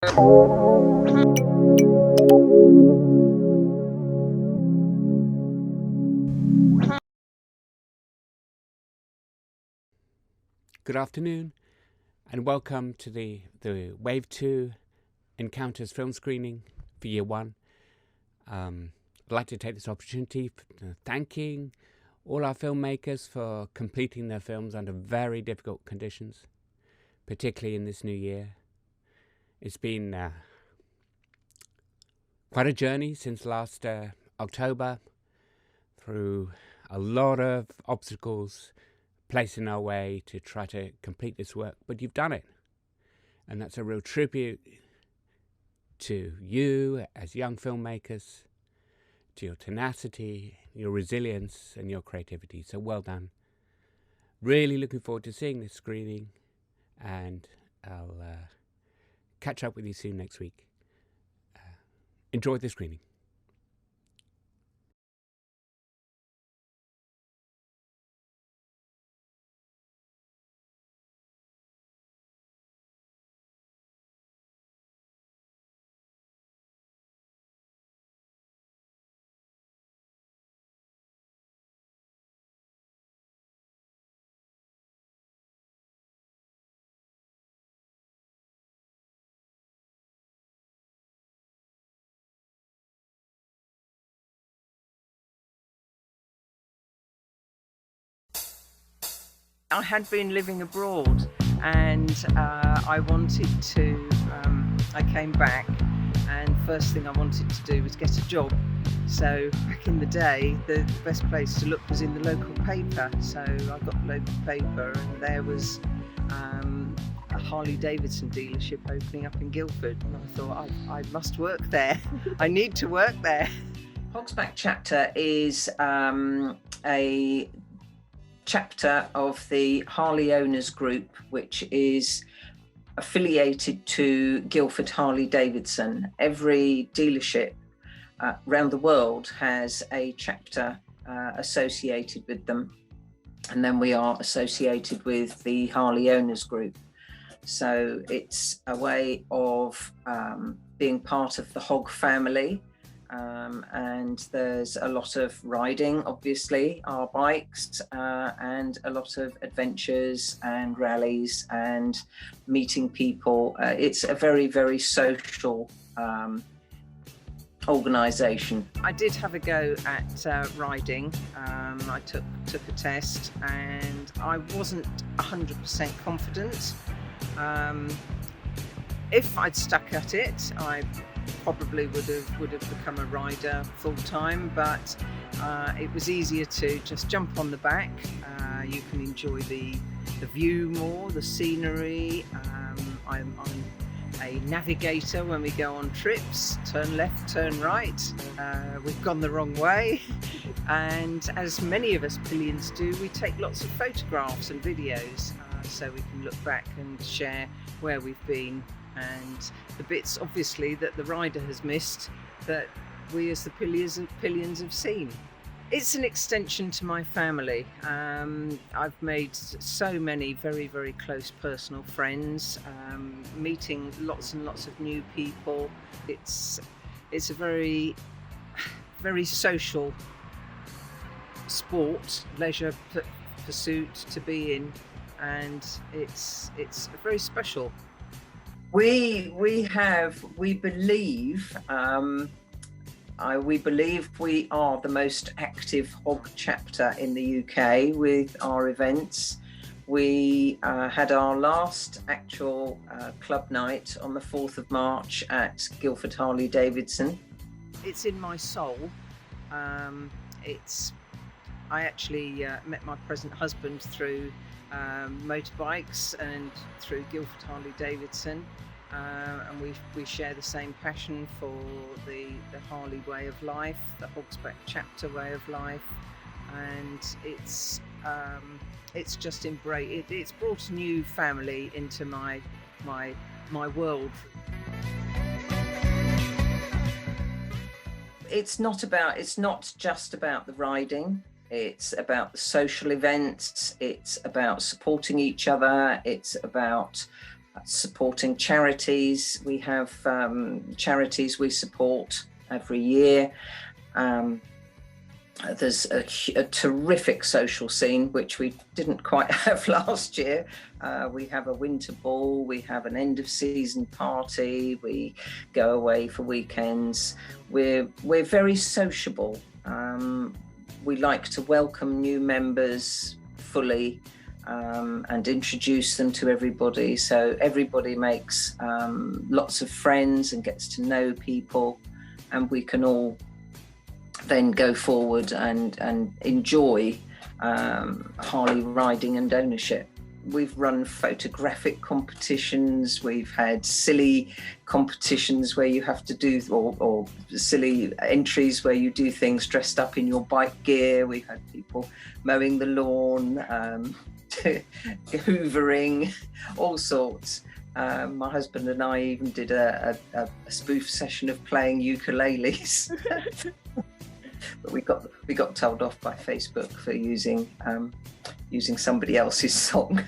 Good afternoon, and welcome to the Wave 2 Encounters film screening for Year 1. I'd like to take this opportunity thanking all our filmmakers for completing their films under very difficult conditions, particularly in this new year. It's been quite a journey since last October, through a lot of obstacles placed in our way to try to complete this work, but you've done it. And that's a real tribute to you as young filmmakers, to your tenacity, your resilience, and your creativity. So well done. Really looking forward to seeing this screening, and I'll catch up with you soon next week. Enjoy the screening. I had been living abroad, and I wanted to, I came back, and first thing I wanted to do was get a job. So back in the day, the best place to look was in the local paper. So I got the local paper, and there was a Harley Davidson dealership opening up in Guildford, and I thought, I must work there. I need to work there. Hogsback Chapter is a chapter of the Harley Owners Group, which is affiliated to Guildford Harley Davidson. Every dealership around the world has a chapter associated with them, and then we are associated with the Harley Owners Group. So it's a way of being part of the Hog family. And there's a lot of riding, obviously, our bikes, and a lot of adventures and rallies and meeting people. It's a very, very social organisation. I did have a go at riding. I took a test, and I wasn't 100% confident. If I'd stuck at it, I probably would have become a rider full time, but it was easier to just jump on the back. You can enjoy the view more, the scenery. I'm a navigator when we go on trips, turn left, turn right. We've gone the wrong way, and as many of us pillions do, we take lots of photographs and videos, so we can look back and share where we've been, and the bits obviously that the rider has missed that we as the pillions have seen. It's an extension to my family. I've made so many very, very close personal friends, meeting lots and lots of new people. It's a very, very social sport, leisure pursuit to be in, and it's very special. We believe we are the most active hog chapter in the UK with our events. We had our last actual club night on the 4th of March at Guildford Harley Davidson. It's in my soul. I actually met my present husband through motorbikes and through Guildford Harley Davidson. And we share the same passion for the Harley way of life, the Hogsback chapter way of life, and it's just it's brought a new family into my world. It's not just about the riding. It's about the social events. It's about supporting each other. It's about supporting charities. We have charities we support every year. There's a terrific social scene, which we didn't quite have last year. We have a winter ball, we have an end of season party, we go away for weekends. We're very sociable. We like to welcome new members fully and introduce them to everybody. So everybody makes lots of friends and gets to know people, and we can all then go forward and enjoy Harley riding and ownership. We've run photographic competitions, we've had silly competitions where you have to do, or silly entries where you do things dressed up in your bike gear. We've had people mowing the lawn, hoovering, all sorts. My husband and I even did a spoof session of playing ukuleles. But we got told off by Facebook for using somebody else's song.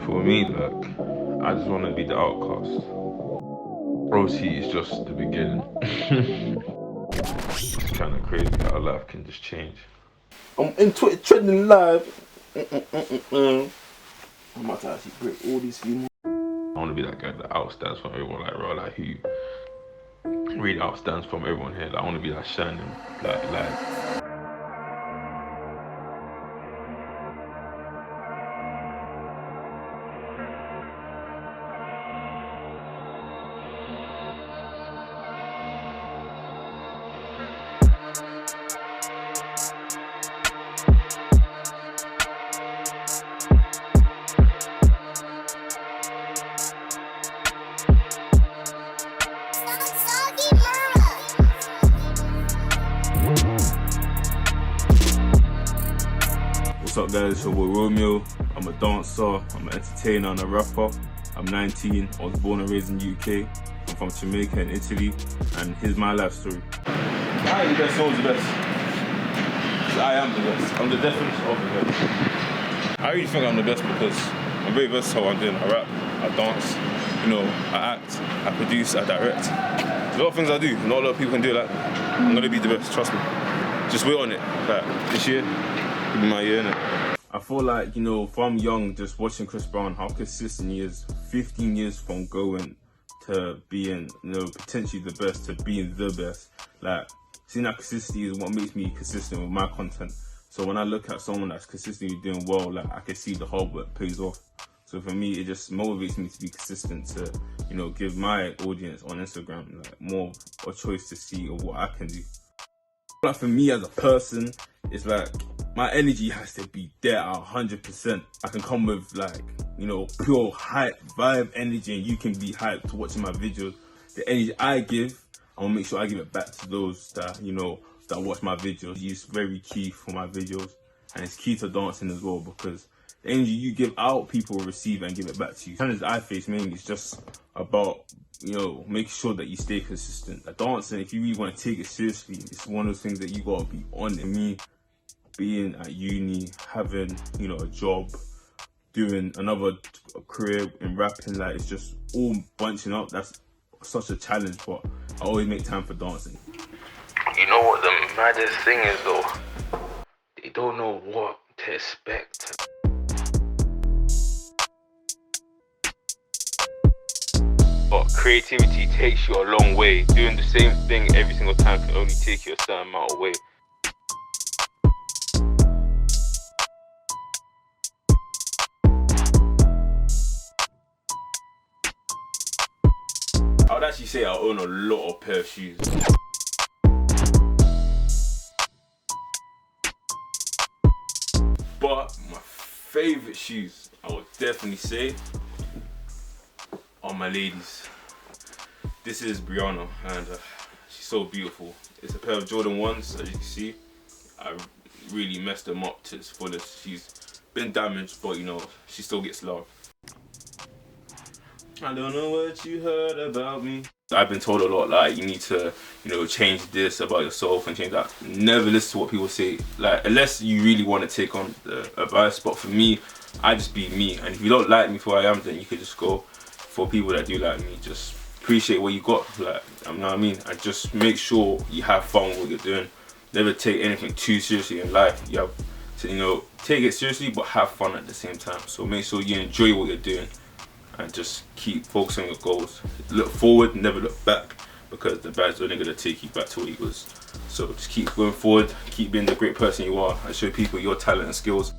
For me, like, I just want to be the outcast. Obviously, it's just the beginning. It's kind of crazy how life can just change. I'm in Twitter trending live. I'm about to actually break all these few. I want to be that guy that outstands from everyone, like, bro, like, who really outstands from everyone here. Like, I want to be that shining, like, light. What's up, guys? It's your boy Romeo. I'm a dancer, I'm an entertainer and a rapper. I'm 19, I was born and raised in the UK. I'm from Jamaica and Italy, and here's my life story. I ain't the best, no one's the best. I am the best. I'm the definition of the best. I really think I'm the best because I'm very versatile. I'm doing, I rap, I dance, I act, I produce, I direct. There's a lot of things I do, not a lot of people can do that. I'm gonna be the best, trust me. Just wait on it. Like, this year, it'll be my year, innit? I feel like, from young, just watching Chris Brown, how consistent he is, 15 years from going to being, potentially the best, to being the best. Like, seeing that consistency is what makes me consistent with my content. So when I look at someone that's consistently doing well, like, I can see the hard work pays off. So for me, it just motivates me to be consistent, to, give my audience on Instagram, like, more a choice to see of what I can do. Like, for me as a person, it's like, my energy has to be there at 100%. I can come with, like, pure hype, vibe energy, and you can be hyped to watching my videos. The energy I give, I want to make sure I give it back to those that, that watch my videos. It's very key for my videos, and it's key to dancing as well, because the energy you give out, people will receive and give it back to you. The challenge I face mainly is just about, making sure that you stay consistent. Like, dancing, if you really want to take it seriously, it's one of those things that you gotta be on. And me, being at uni, having, a job, doing another career in rapping, like, it's just all bunching up. That's such a challenge, but I always make time for dancing. You know what the maddest thing is, though? They don't know what to expect. But creativity takes you a long way. Doing the same thing every single time can only take you a certain amount of way. I would actually say I own a lot of pair of shoes. But my favorite shoes, I would definitely say, are my ladies. This is Brianna, and she's so beautiful. It's a pair of Jordan 1s, as you can see. I really messed them up to its fullest. She's been damaged, but you know, she still gets love. I don't know what you heard about me. I've been told a lot, like, you need to, you know, change this about yourself and change that. Never listen to what people say, like, unless you really want to take on the advice. But for me, I just be me. And if you don't like me for who I am, then you could just go. For people that do like me, just appreciate what you got, like, you know what I mean? And just make sure you have fun with what you're doing. Never take anything too seriously in life. You have to, you know, take it seriously, but have fun at the same time. So make sure you enjoy what you're doing. And just keep focusing on your goals. Look forward, never look back, because the bad's only gonna take you back to what you was. So just keep going forward, keep being the great person you are, and show people your talent and skills.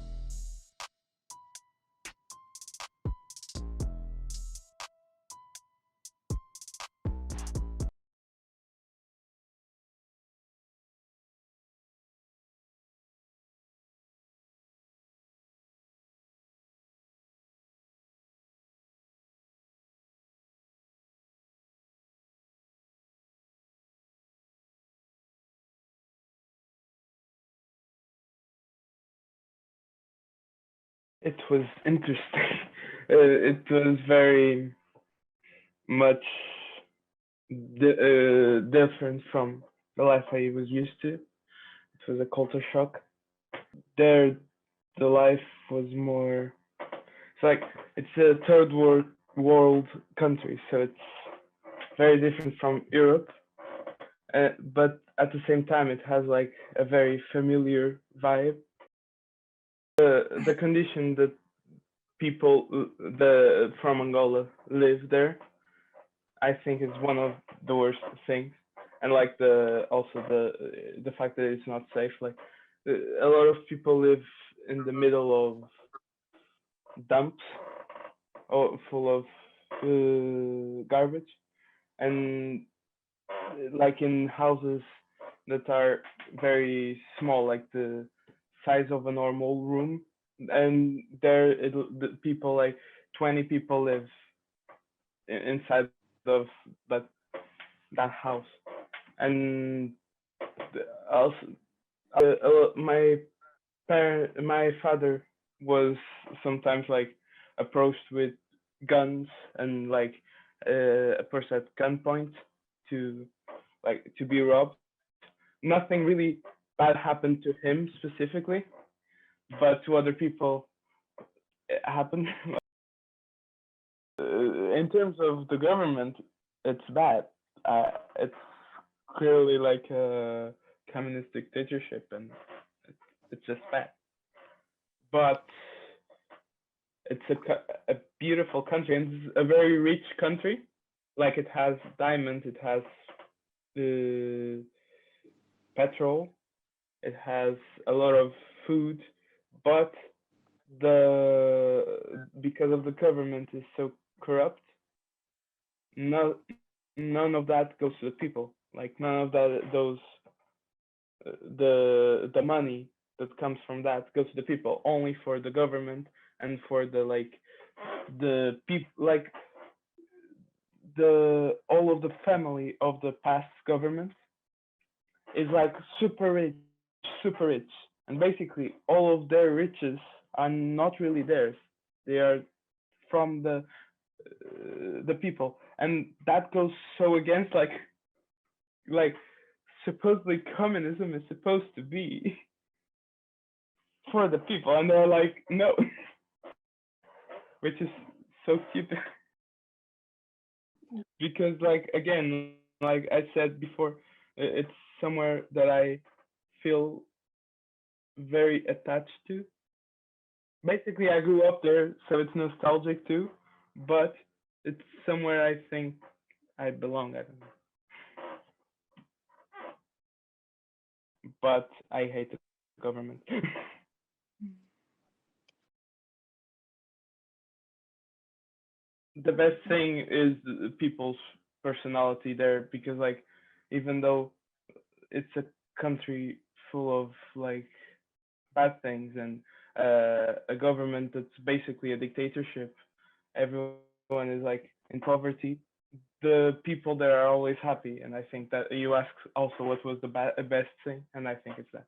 It was interesting. It was very much different from the life I was used to. It was a culture shock. There, the life was more. It's like it's a world country, so it's very different from Europe. But at the same time, it has like a very familiar vibe. The condition that people from Angola live there, I think is one of the worst things. And like the fact that it's not safe. Like a lot of people live in the middle of dumps, or full of garbage, and like in houses that are very small, like the size of a normal room, and the people, like 20 people live inside of that house. And also, my father was sometimes like approached with guns, and like a person at gunpoint to to be robbed. Nothing really bad happened to him specifically, but to other people it happened. In terms of the government, it's bad. It's clearly like a communist dictatorship, and it's just bad. But it's a beautiful country, and it's a very rich country. Like it has diamonds, it has petrol, it has a lot of food, but because of the government is so corrupt, no, none of that goes to the people. Like none of those the money that comes from that goes to the people, only for the government and for the people, like the all of the family of the past governments is like super rich, and basically all of their riches are not really theirs. They are from the people, and that goes so against like supposedly communism is supposed to be for the people, and they're like no, which is so stupid. Because like again, like I said before, it's somewhere that I feel very attached to. Basically, I grew up there, so it's nostalgic too, but it's somewhere I think I belong. I don't know, but I hate the government. The best thing is people's personality there, because like even though it's a country full of like bad things and a government that's basically a dictatorship. Everyone is like in poverty. The people there are always happy, and I think that you ask also what was the best thing, and I think it's that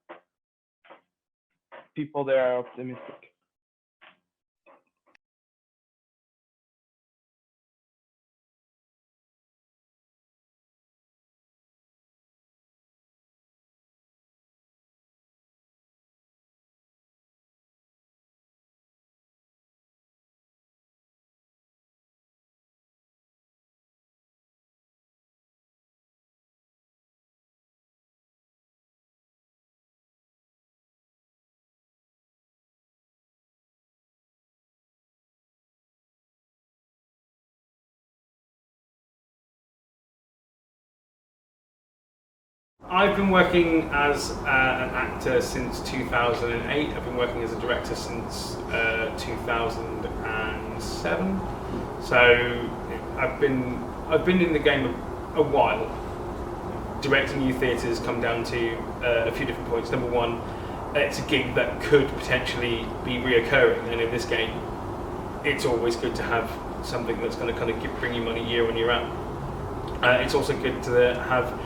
people there are optimistic. I've been working as an actor since 2008. I've been working as a director since 2007. So I've been in the game a while. Directing new theatres come down to a few different points. Number one, it's a gig that could potentially be reoccurring, and in this game, it's always good to have something that's going to kind of bring you money year on year out. It's also good to have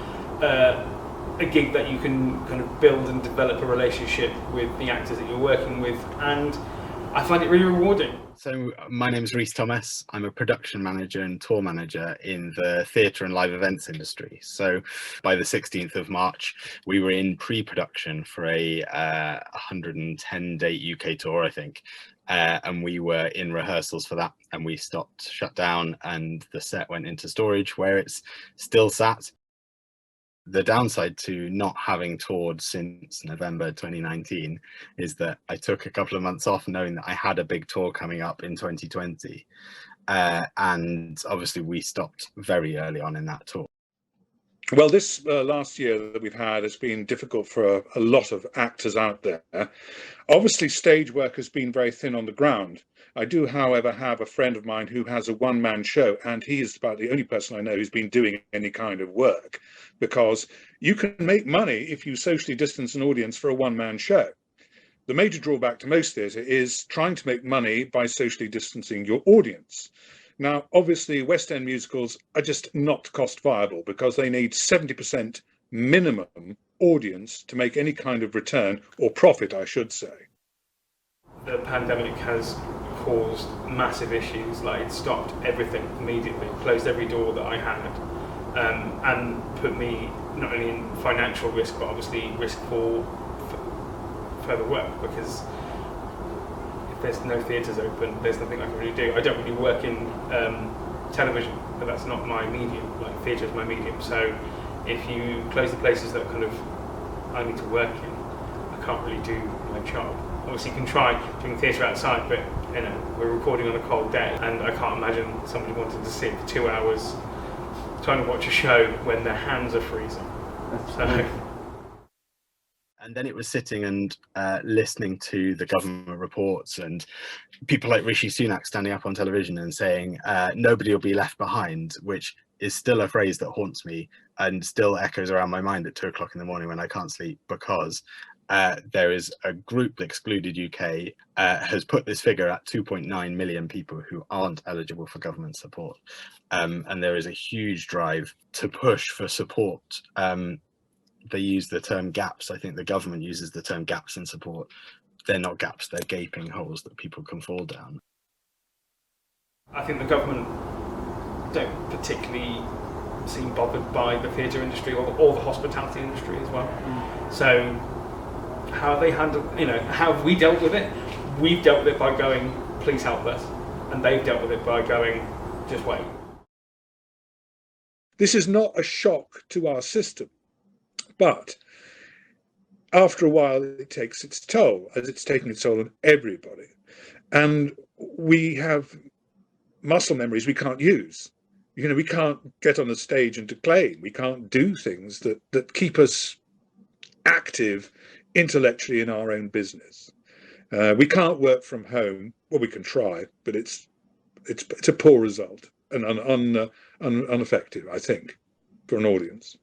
a gig that you can kind of build and develop a relationship with the actors that you're working with, and I find it really rewarding. So my name is Rhys Thomas. I'm a production manager and tour manager in the theatre and live events industry. So by the 16th of March, we were in pre-production for a 110-date UK tour, I think. And we were in rehearsals for that, and we shut down, and the set went into storage where it's still sat. The downside to not having toured since November 2019 is that I took a couple of months off knowing that I had a big tour coming up in 2020. And obviously we stopped very early on in that tour. Well, this last year that we've had has been difficult for a lot of actors out there. Obviously, stage work has been very thin on the ground. I do, however, have a friend of mine who has a one-man show, and he is about the only person I know who's been doing any kind of work, because you can make money if you socially distance an audience for a one-man show. The major drawback to most theatre is trying to make money by socially distancing your audience. Now, obviously, West End musicals are just not cost viable because they need 70% minimum audience to make any kind of return, or profit, I should say. The pandemic has caused massive issues. Like, it stopped everything immediately, closed every door that I had, and put me not only in financial risk, but obviously risk for further work, because if there's no theatres open, there's nothing I can really do. I don't really work in television, but that's not my medium. Like, theatre is my medium. So if you close the places that kind of I need to work in, I can't really do my job. Obviously, you can try doing theatre outside, but you know, we're recording on a cold day, and I can't imagine somebody wanting to sit for 2 hours trying to watch a show when their hands are freezing. So. And then it was sitting and listening to the government reports and people like Rishi Sunak standing up on television and saying nobody will be left behind, which is still a phrase that haunts me and still echoes around my mind at 2 o'clock in the morning when I can't sleep, because there is a group, Excluded UK, has put this figure at 2.9 million people who aren't eligible for government support. And there is a huge drive to push for support. They use the term gaps. I think the government uses the term gaps in support. They're not gaps, they're gaping holes that people can fall down. I think the government don't particularly seem bothered by the theatre industry or the hospitality industry as well. So how they handle, how have we dealt with it? We've dealt with it by going, please help us. And they've dealt with it by going, just wait. This is not a shock to our system, but after a while it takes its toll, as it's taken its toll on everybody. And we have muscle memories we can't use. We can't get on a stage and declaim. We can't do things that keep us active intellectually in our own business. We can't work from home. Well, we can try, but it's a poor result and ineffective, I think, for an audience.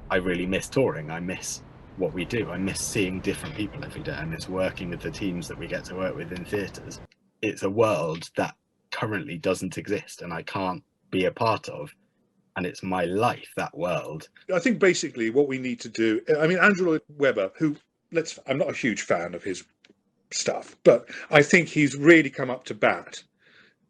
I really miss touring. I miss what we do. I miss seeing different people every day. I miss working with the teams that we get to work with in theatres. It's a world that currently doesn't exist and I can't be a part of. And it's my life, that world. I think basically what we need to do, I mean, Andrew Lloyd Webber, who, I'm not a huge fan of his stuff, but I think he's really come up to bat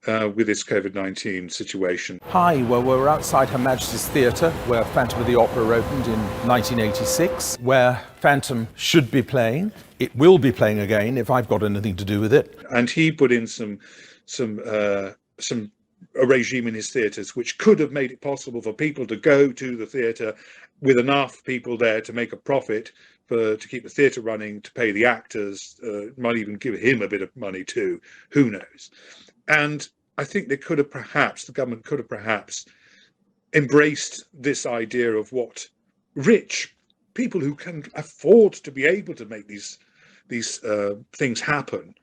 with this COVID-19 situation. Hi, well, we're outside Her Majesty's Theatre, where Phantom of the Opera opened in 1986, where Phantom should be playing. It will be playing again if I've got anything to do with it. And he put in a regime in his theatres which could have made it possible for people to go to the theatre with enough people there to make a profit to keep the theatre running, to pay the actors, might even give him a bit of money too, who knows. And I think the government could have perhaps embraced this idea of what rich people who can afford to be able to make these things happen,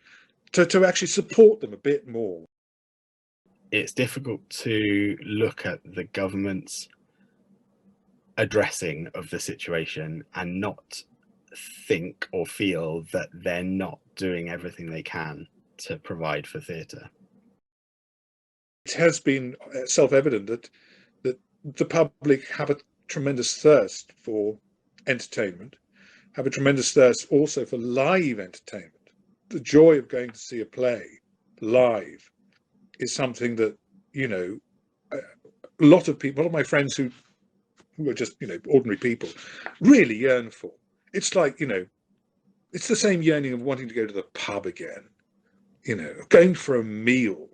to actually support them a bit more. It's difficult to look at the government's addressing of the situation and not think or feel that they're not doing everything they can to provide for theatre. It has been self-evident that the public have a tremendous thirst for entertainment, have a tremendous thirst also for live entertainment. The joy of going to see a play live is something that, you know, a lot of my friends who are just, you know, ordinary people really yearn for. It's like, you know, it's the same yearning of wanting to go to the pub again, you know, going for a meal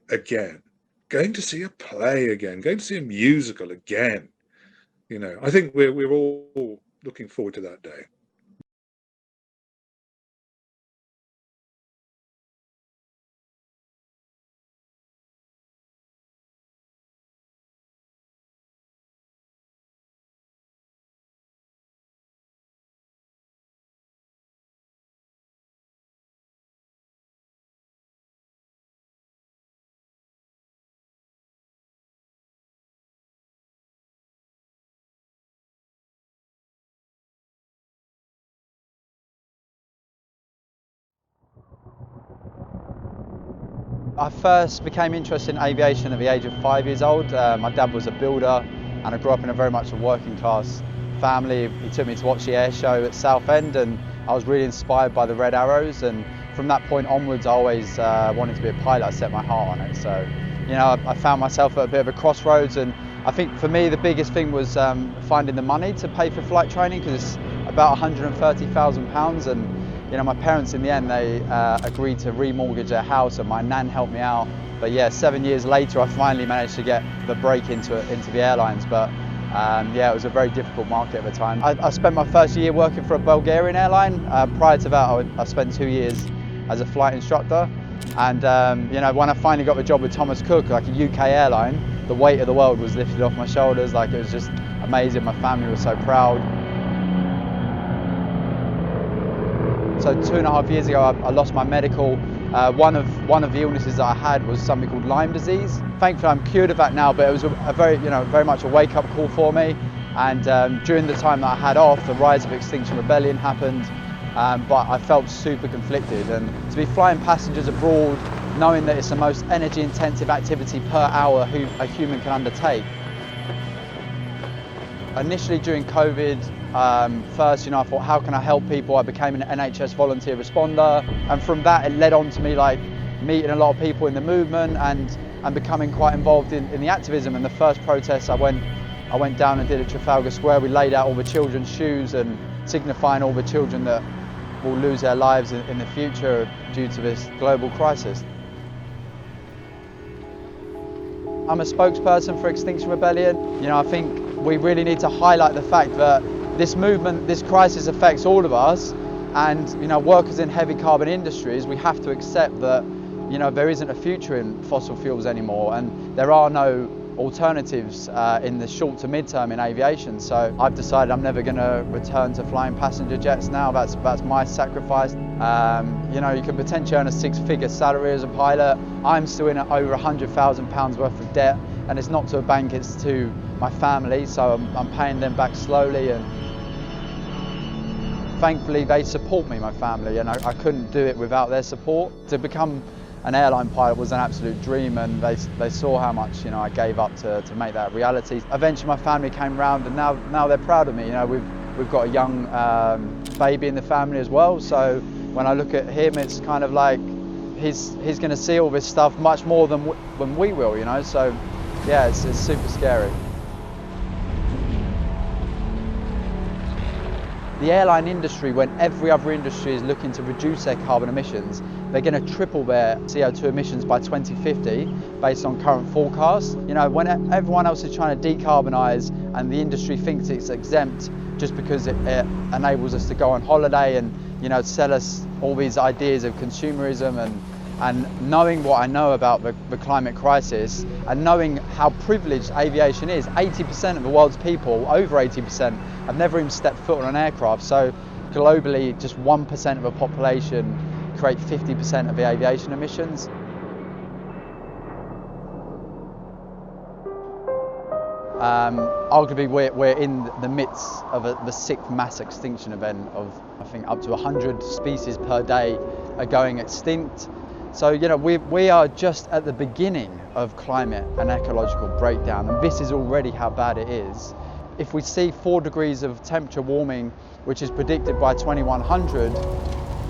again, going to see a play again, going to see a musical again. You know, I think we're all looking forward to that day. I first became interested in aviation at the age of 5 years old. My dad was a builder and I grew up in a very much a working class family. He took me to watch the air show at Southend and I was really inspired by the Red Arrows, and from that point onwards I always wanted to be a pilot. I set my heart on it. So, you know, I found myself at a bit of a crossroads, and I think for me the biggest thing was finding the money to pay for flight training, because it's about £130,000, and you know, my parents in the end, they agreed to remortgage their house, and my nan helped me out. But yeah, 7 years later I finally managed to get the break into the airlines, but yeah, it was a very difficult market at the time. I spent my first year working for a Bulgarian airline. Prior to that I spent 2 years as a flight instructor, and you know, when I finally got the job with Thomas Cook, like a UK airline, the weight of the world was lifted off my shoulders. Like, it was just amazing. My family was so proud. So 2.5 years ago I lost my medical. One of the illnesses that I had was something called Lyme disease. Thankfully I'm cured of that now, but it was a very much a wake-up call for me. And during the time that I had off, the rise of Extinction Rebellion happened, but I felt super conflicted. And to be flying passengers abroad, knowing that it's the most energy-intensive activity per hour a human can undertake. Initially during COVID, first, you know, I thought, how can I help people? I became an NHS volunteer responder, and from that it led on to me like meeting a lot of people in the movement and becoming quite involved in the activism. And the first protest I went down and did at Trafalgar Square. We laid out all the children's shoes and signifying all the children that will lose their lives in the future due to this global crisis. I'm a spokesperson for Extinction Rebellion. You know, I think we really need to highlight the fact that this movement, this crisis affects all of us, and you know, workers in heavy carbon industries, we have to accept that, you know, there isn't a future in fossil fuels anymore, and there are no alternatives in the short to mid-term in aviation. So I've decided I'm never going to return to flying passenger jets now. That's my sacrifice. You know, you can potentially earn a six-figure salary as a pilot. I'm still in over £100,000 worth of debt, and it's not to a bank, it's to my family, so I'm paying them back slowly. And thankfully they support me, my family, and I couldn't do it without their support. To become an airline pilot was an absolute dream, and they saw how much, you know, I gave up to make that a reality. Eventually my family came round, and now they're proud of me. You know, we've got a young baby in the family as well, so when I look at him, it's kind of like he's going to see all this stuff much more than we will, you know. So yeah, it's super scary. The airline industry, when every other industry is looking to reduce their carbon emissions, they're going to triple their CO2 emissions by 2050 based on current forecasts. You know, when everyone else is trying to decarbonise and the industry thinks it's exempt just because it enables us to go on holiday and, you know, sell us all these ideas of consumerism, and knowing what I know about the climate crisis and knowing how privileged aviation is, 80% of the world's people, over 80%, have never even stepped foot on an aircraft. So globally, just 1% of the population create 50% of the aviation emissions. Arguably, we're in the midst of the 6th mass extinction event of, I think, up to 100 species per day are going extinct. So, you know, we are just at the beginning of climate and ecological breakdown, and this is already how bad it is. If we see 4 degrees of temperature warming, which is predicted by 2100,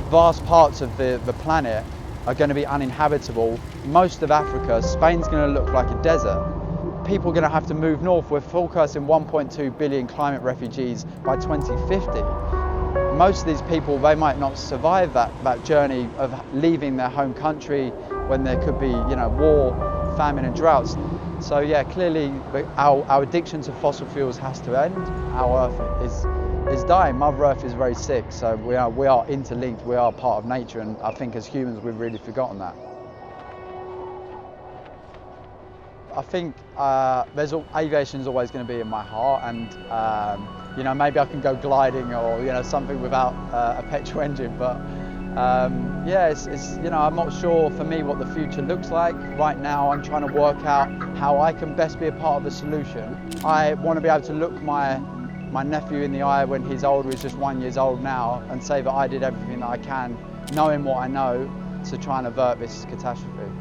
vast parts of the planet are going to be uninhabitable. Most of Africa, Spain's going to look like a desert. People are going to have to move north. We're forecasting 1.2 billion climate refugees by 2050. Most of these people, they might not survive that journey of leaving their home country when there could be, you know, war, famine and droughts. So yeah, clearly our addiction to fossil fuels has to end. Our Earth is dying. Mother Earth is very sick, so we are interlinked, we are part of nature, and I think as humans we've really forgotten that. I think aviation is always going to be in my heart, and you know, maybe I can go gliding or, you know, something without a petrol engine, but yeah, it's you know, I'm not sure for me what the future looks like. Right now I'm trying to work out how I can best be a part of the solution. I want to be able to look my nephew in the eye when he's older, he's just 1 year old now, and say that I did everything that I can, knowing what I know, to try and avert this catastrophe.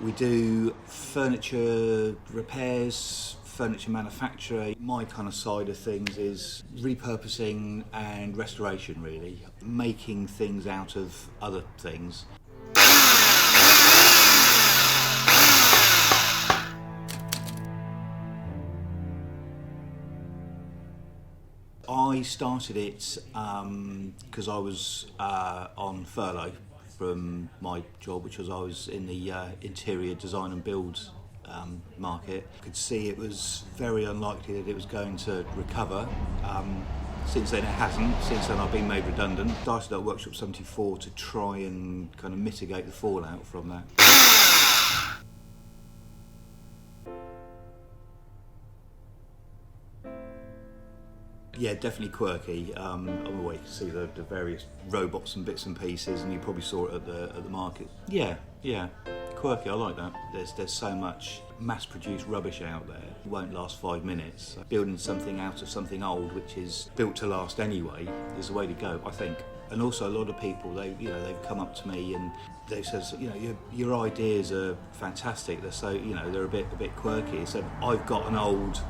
We do furniture repairs, furniture manufacture. My kind of side of things is repurposing and restoration, really, making things out of other things. I started it because I was on furlough from my job, which was I was in the interior design and build market. I could see it was very unlikely that it was going to recover. Since then it hasn't. Since then I've been made redundant. Started at Workshop 74 to try and kind of mitigate the fallout from that. Yeah, definitely quirky. On the way to see the various robots and bits and pieces, and you probably saw it at the market. Yeah, quirky. I like that. There's so much mass-produced rubbish out there. It won't last 5 minutes. Building something out of something old, which is built to last anyway, is the way to go, I think. And also, a lot of people, they've come up to me and they says, your ideas are fantastic. They're so, they're a bit quirky. So I've got an old.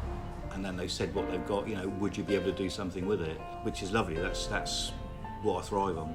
And then they said what they've got, would you be able to do something with it? Which is lovely, that's what I thrive on.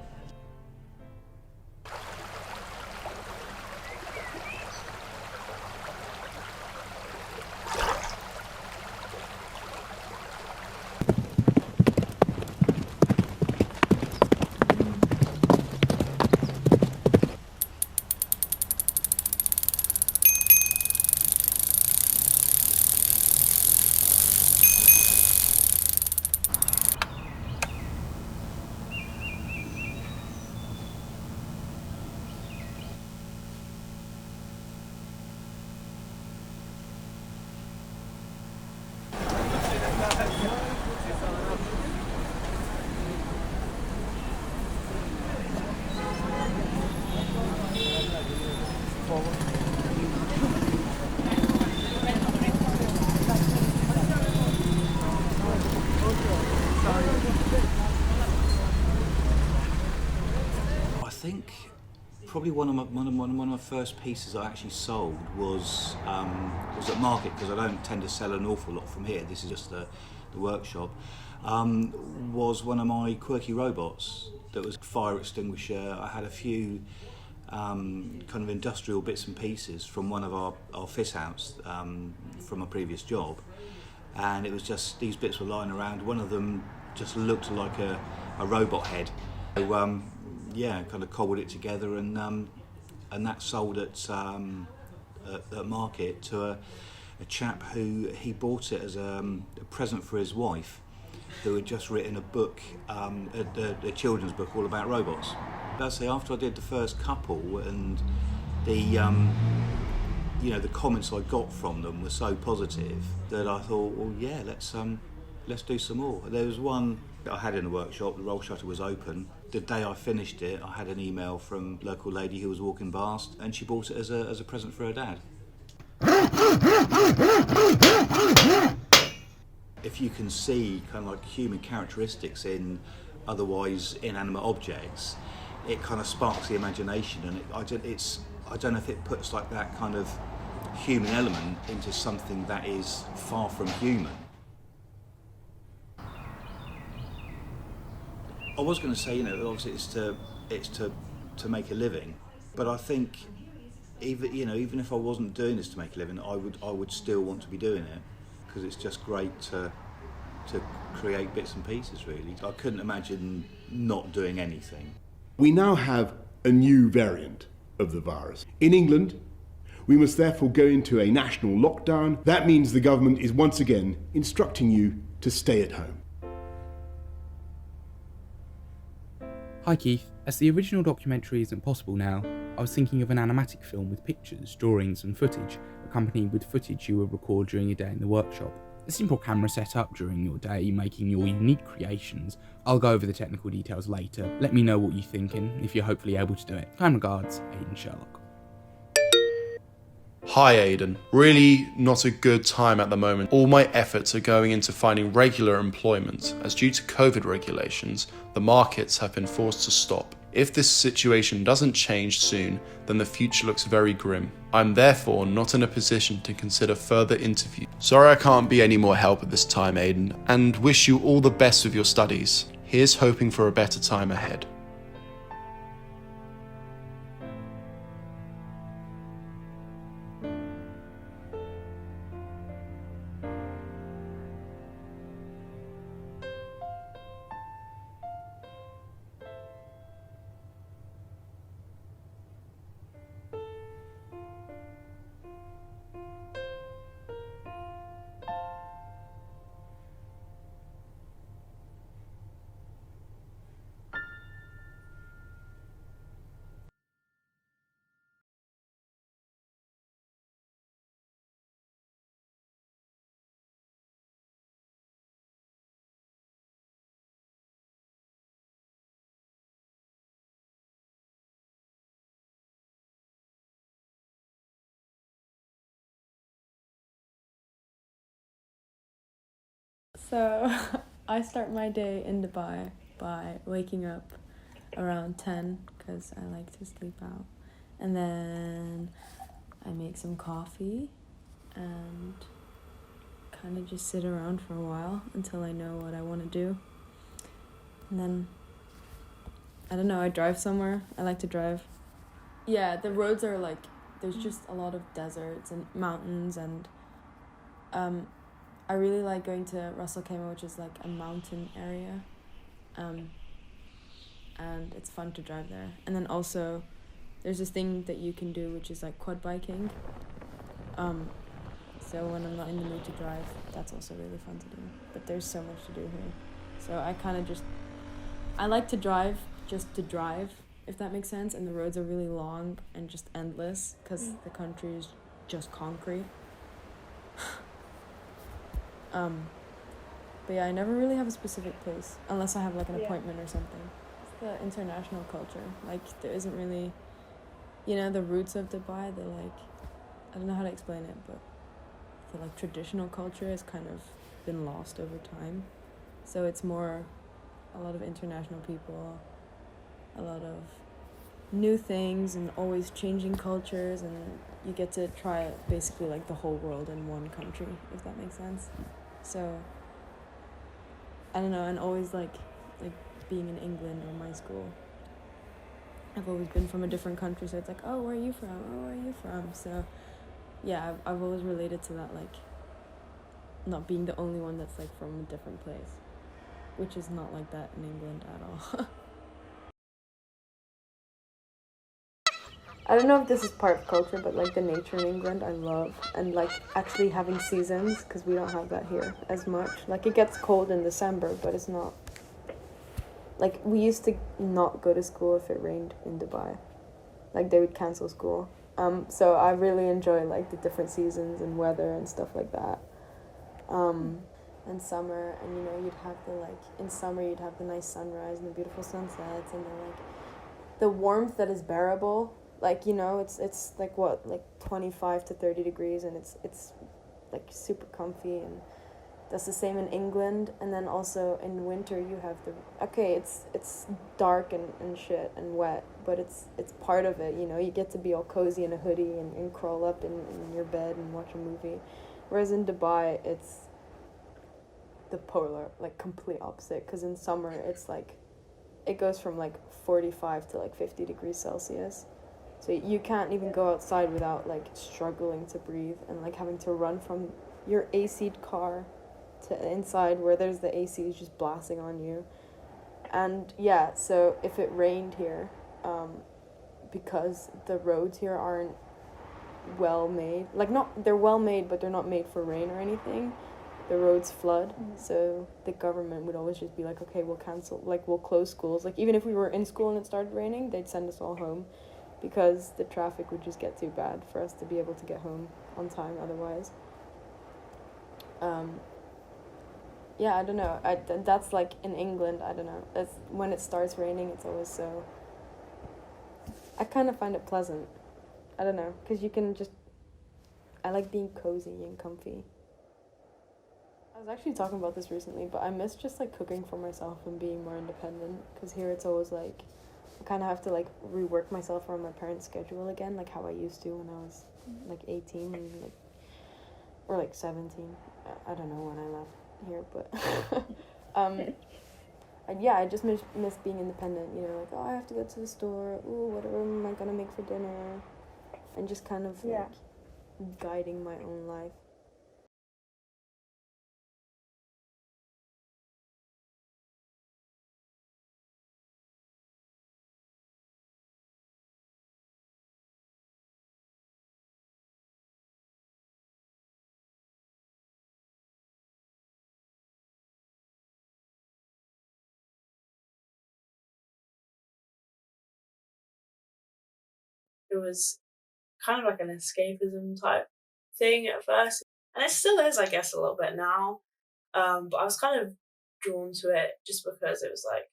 Probably one of my first pieces I actually sold was at market, because I don't tend to sell an awful lot from here. This is just the workshop. Was one of my quirky robots that was fire extinguisher. I had a few kind of industrial bits and pieces from one of our fit outs from a previous job, and it was just these bits were lying around. One of them just looked like a robot head. So, yeah, kind of cobbled it together, and that sold at market to a chap who he bought it as a present for his wife, who had just written a book, a children's book all about robots. I'd say after I did the first couple, and the the comments I got from them were so positive that I thought, well, yeah, let's do some more. There was one that I had in the workshop. The roll shutter was open. The day I finished it, I had an email from a local lady who was walking past, and she bought it as a present for her dad. If you can see kind of like human characteristics in otherwise inanimate objects, it kind of sparks the imagination, and I don't know if it puts like that kind of human element into something that is far from human. I was going to say, obviously it's to make a living, but I think even if I wasn't doing this to make a living, I would still want to be doing it, because it's just great to create bits and pieces, really. I couldn't imagine not doing anything. We now have a new variant of the virus. In England, we must therefore go into a national lockdown. That means the government is once again instructing you to stay at home. Hi Keith, as the original documentary isn't possible now, I was thinking of an animatic film with pictures, drawings and footage, accompanied with footage you would record during your day in the workshop. A simple camera setup during your day, making your unique creations. I'll go over the technical details later. Let me know what you think and if you're hopefully able to do it. Kind regards, Aidan Sherlock. Hi Aidan, really not a good time at the moment. All my efforts are going into finding regular employment, as due to COVID regulations, the markets have been forced to stop. If this situation doesn't change soon, then the future looks very grim. I'm therefore not in a position to consider further interviews. Sorry I can't be any more help at this time, Aidan, and wish you all the best with your studies. Here's hoping for a better time ahead. So I start my day in Dubai by waking up around 10 because I like to sleep out. And then I make some coffee and kind of just sit around for a while until I know what I want to do. And then, I don't know, I drive somewhere. I like to drive. Yeah, the roads are like, there's just a lot of deserts and mountains, and I really like going to Ras Al Khaimah, which is like a mountain area, and it's fun to drive there. And then also, there's this thing that you can do, which is like quad biking. So when I'm not in the mood to drive, that's also really fun to do. But there's so much to do here, so I like to drive just to drive, if that makes sense. And the roads are really long and just endless because the country is just concrete. But yeah, I never really have a specific place unless I have like an appointment or something. It's the international culture. Like there isn't really, the roots of Dubai. They're like, I don't know how to explain it, but the like traditional culture has kind of been lost over time. So it's more a lot of international people, a lot of new things and always changing cultures, and you get to try basically like the whole world in one country, if that makes sense. So I don't know, and always like being in England or my school, I've always been from a different country, so it's like, oh, where are you from? Oh, where are you from? So yeah, I've always related to that, like not being the only one that's like from a different place, which is not like that in England at all. I don't know if this is part of culture, but like the nature in England I love, and like actually having seasons, because we don't have that here as much. Like it gets cold in December, but it's not like, we used to not go to school if it rained in Dubai. Like they would cancel school. So I really enjoy like the different seasons and weather and stuff like that. And summer, and you know, you'd have the like, in summer you'd have the nice sunrise and the beautiful sunsets, and then like the warmth that is bearable. Like, you know, it's like what, like 25 to 30 degrees, and it's like super comfy, and that's the same in England. And then also in winter you have it's dark and shit and wet, but it's part of it, you know. You get to be all cozy in a hoodie and crawl up in your bed and watch a movie. Whereas in Dubai, it's the polar, like complete opposite, because in summer it's like, it goes from like 45 to like 50 degrees Celsius. So you can't even go outside without like struggling to breathe and like having to run from your AC'd car to inside where there's the AC is just blasting on you. And yeah, so if it rained here, because the roads here aren't well made, like they're well made, but they're not made for rain or anything. The roads flood, so the government would always just be like, okay, we'll close schools. Like even if we were in school and it started raining, they'd send us all home, because the traffic would just get too bad for us to be able to get home on time otherwise. Yeah, I don't know. That's like in England, I don't know. It's, when it starts raining, it's always so... I kind of find it pleasant. I don't know, because you can just... I like being cozy and comfy. I was actually talking about this recently, but I miss just like cooking for myself and being more independent, because here it's always like... I kind of have to like rework myself around my parents' schedule again, like how I used to when I was like 18 and like, or like 17. I don't know when I left here, but and yeah, I just miss being independent, you know, like, oh, I have to go to the store, ooh, whatever am I gonna make for dinner, and just kind of like guiding my own life. It was kind of like an escapism type thing at first, and it still is, I guess, a little bit now. But I was kind of drawn to it just because it was like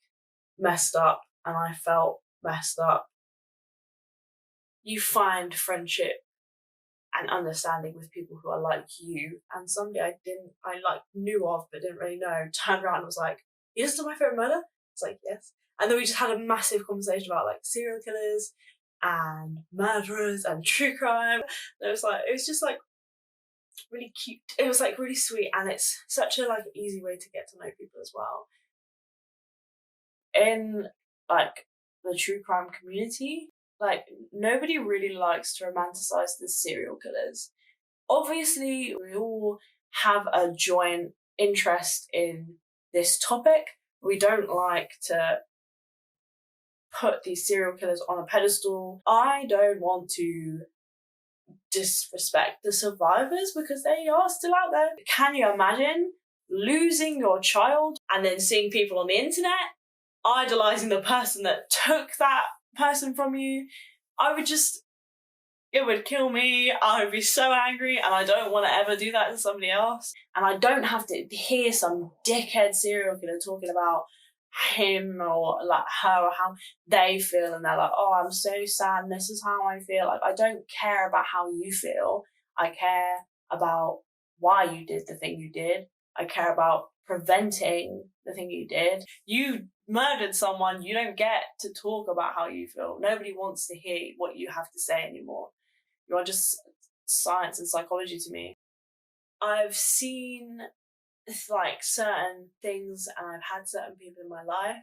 messed up, and I felt messed up. You find friendship and understanding with people who are like you, and somebody I knew of but didn't really know turned around and was like, "You listen to My Favorite Murder?" It's like, yes. And then we just had a massive conversation about like serial killers and murderers and true crime. And it was just like really cute. It was like really sweet, and it's such a like easy way to get to know people as well. In like the true crime community, like nobody really likes to romanticize the serial killers. Obviously, we all have a joint interest in this topic. We don't like to put these serial killers on a pedestal. I don't want to disrespect the survivors because they are still out there. Can you imagine losing your child and then seeing people on the internet idolizing the person that took that person from you? It would kill me. I would be so angry, and I don't want to ever do that to somebody else. And I don't have to hear some dickhead serial killer talking about him or like her or how they feel, and they're like, oh, I'm so sad and this is how I feel. Like, I don't care about how you feel. I care about why you did the thing you did. I care about preventing the thing you did. You murdered someone, you don't get to talk about how you feel. Nobody wants to hear what you have to say anymore. You are just science and psychology to me. I've seen like certain things and I've had certain people in my life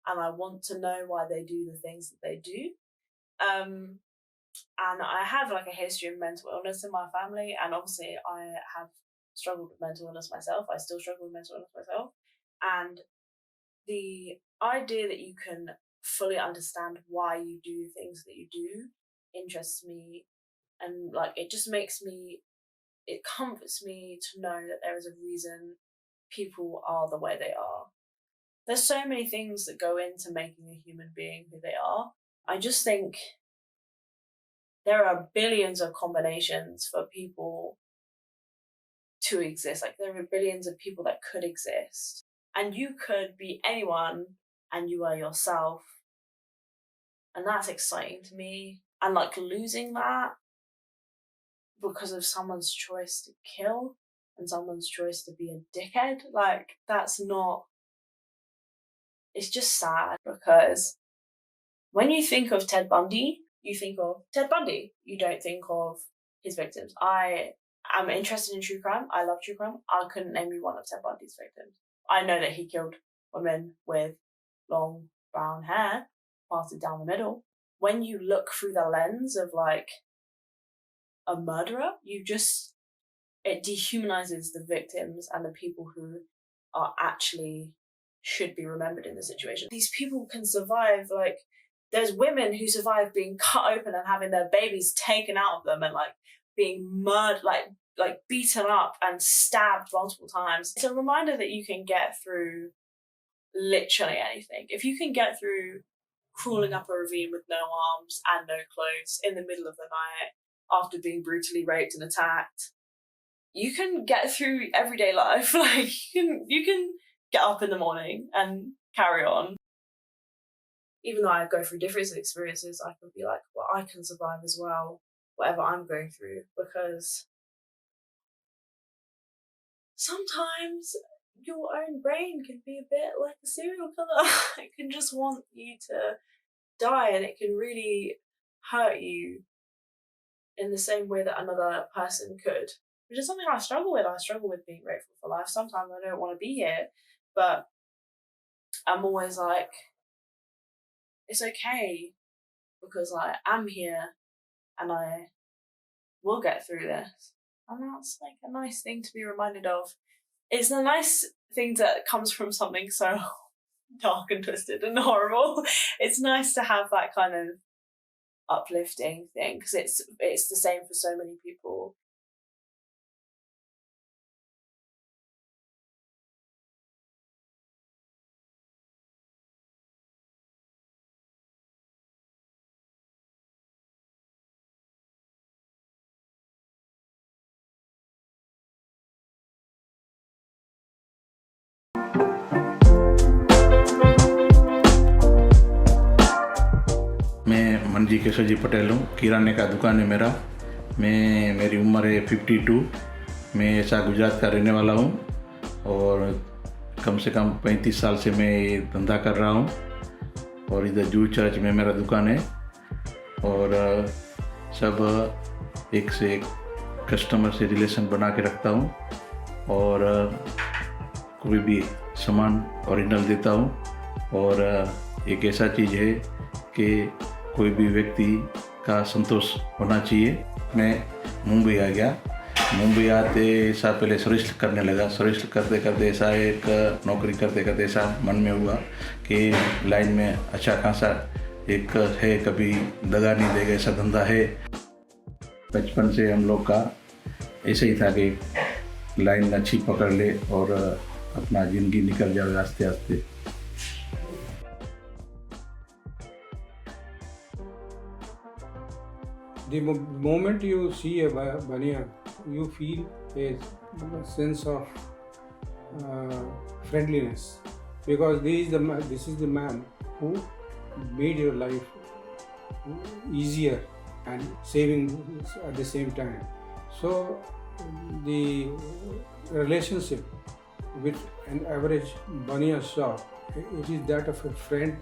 and I want to know why they do the things that they do. And I have like a history of mental illness in my family, and obviously I have struggled with mental illness myself. I still struggle with mental illness myself. And the idea that you can fully understand why you do things that you do interests me, and like it comforts me to know that there is a reason people are the way they are. There's so many things that go into making a human being who they are. I just think there are billions of combinations for people to exist. Like there are billions of people that could exist. And you could be anyone and you are yourself. And that's exciting to me. And like losing that because of someone's choice to kill and someone's choice to be a dickhead, like that's not, it's just sad, because when you think of Ted Bundy, you think of Ted Bundy. You don't think of his victims. I am interested in true crime. I love true crime. I couldn't name you one of Ted Bundy's victims. I know that he killed women with long brown hair, parted down the middle. When you look through the lens of like a murderer, it dehumanizes the victims and the people who are actually should be remembered in the situation. These people can survive, like there's women who survive being cut open and having their babies taken out of them and like being murdered, like beaten up and stabbed multiple times. It's a reminder that you can get through literally anything. If you can get through crawling up a ravine with no arms and no clothes in the middle of the night after being brutally raped and attacked, you can get through everyday life. Like you can get up in the morning and carry on. Even though I go through different experiences, I can be like, well, I can survive as well, whatever I'm going through, because sometimes your own brain can be a bit like a serial killer. It can just want you to die, and it can really hurt you in the same way that another person could, which is something I struggle with. I struggle with being grateful for life. Sometimes I don't want to be here, but I'm always like, it's okay, because I am here and I will get through this. And that's like a nice thing to be reminded of. It's a nice thing that comes from something so dark and twisted and horrible. It's nice to have that kind of uplifting thing, because it's the same for so many people. मैं मनजी केशव जी पटेल हूँ। किराने का दुकान है मेरा। मेरी उम्र है 52। मैं ऐसा गुजरात का रहने वाला हूँ और कम से कम 35 साल से मैं ये धंधा कर रहा हूँ। और इधर जू चर्च में मेरा दुकान है और सब एक से एक कस्टमर से रिलेशन बना के रखता हूँ और कोई भी सामान ओरिजिनल देता हूँ। और एक ऐसा चीज़ है कि कोई भी व्यक्ति का संतोष होना चाहिए। मैं मुंबई आ गया। मुंबई आते ऐसा पहले सर्विस करने लगा। सर्विस करते करते ऐसा एक नौकरी करते करते ऐसा मन में हुआ कि लाइन में अच्छा खासा एक है, कभी दगा नहीं देगा ऐसा धंधा है। बचपन से हम लोग का ऐसे ही था कि लाइन अच्छी पकड़ ले और अपना ज़िंदगी निकल जाए आस्ते आस्ते। The moment you see a banyan, you feel a sense of friendliness, because this is the man who made your life easier and saving at the same time. So the relationship with an average baniya shop. It is that of a friend,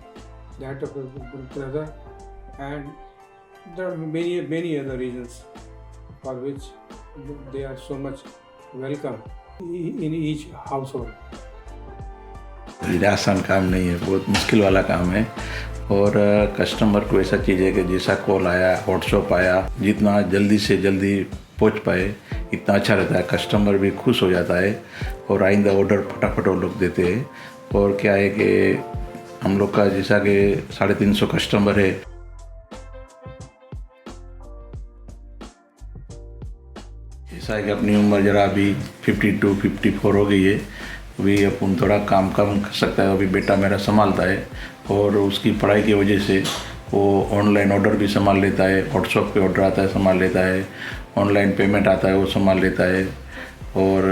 that of a brother, and there are many other reasons for which they are so much welcome in each household. ये आसान काम नहीं है, बहुत मुश्किल वाला काम है और कस्टमर को ऐसा चीज़ है कि जैसा कॉल आया, व्हाट्सएप आया, जितना जल्दी से जल्दी पहुंच पाए इतना अच्छा रहता है। कस्टमर भी खुश हो जाता है और आइंदा ऑर्डर फटाफट वो लोग देते हैं। और क्या है कि हम लोग का जैसा कि 350 कस्टमर है, ऐसा है कि अपनी उम्र ज़रा अभी 52-54 हो गई है, अभी अपन थोड़ा काम कम कर सकता है। अभी बेटा मेरा संभालता है और उसकी पढ़ाई की वजह से वो ऑनलाइन ऑर्डर भी संभाल लेता है, व्हाट्सएप पे ऑर्डर आता है संभाल लेता है, ऑनलाइन पेमेंट आता है वो संभाल लेता है और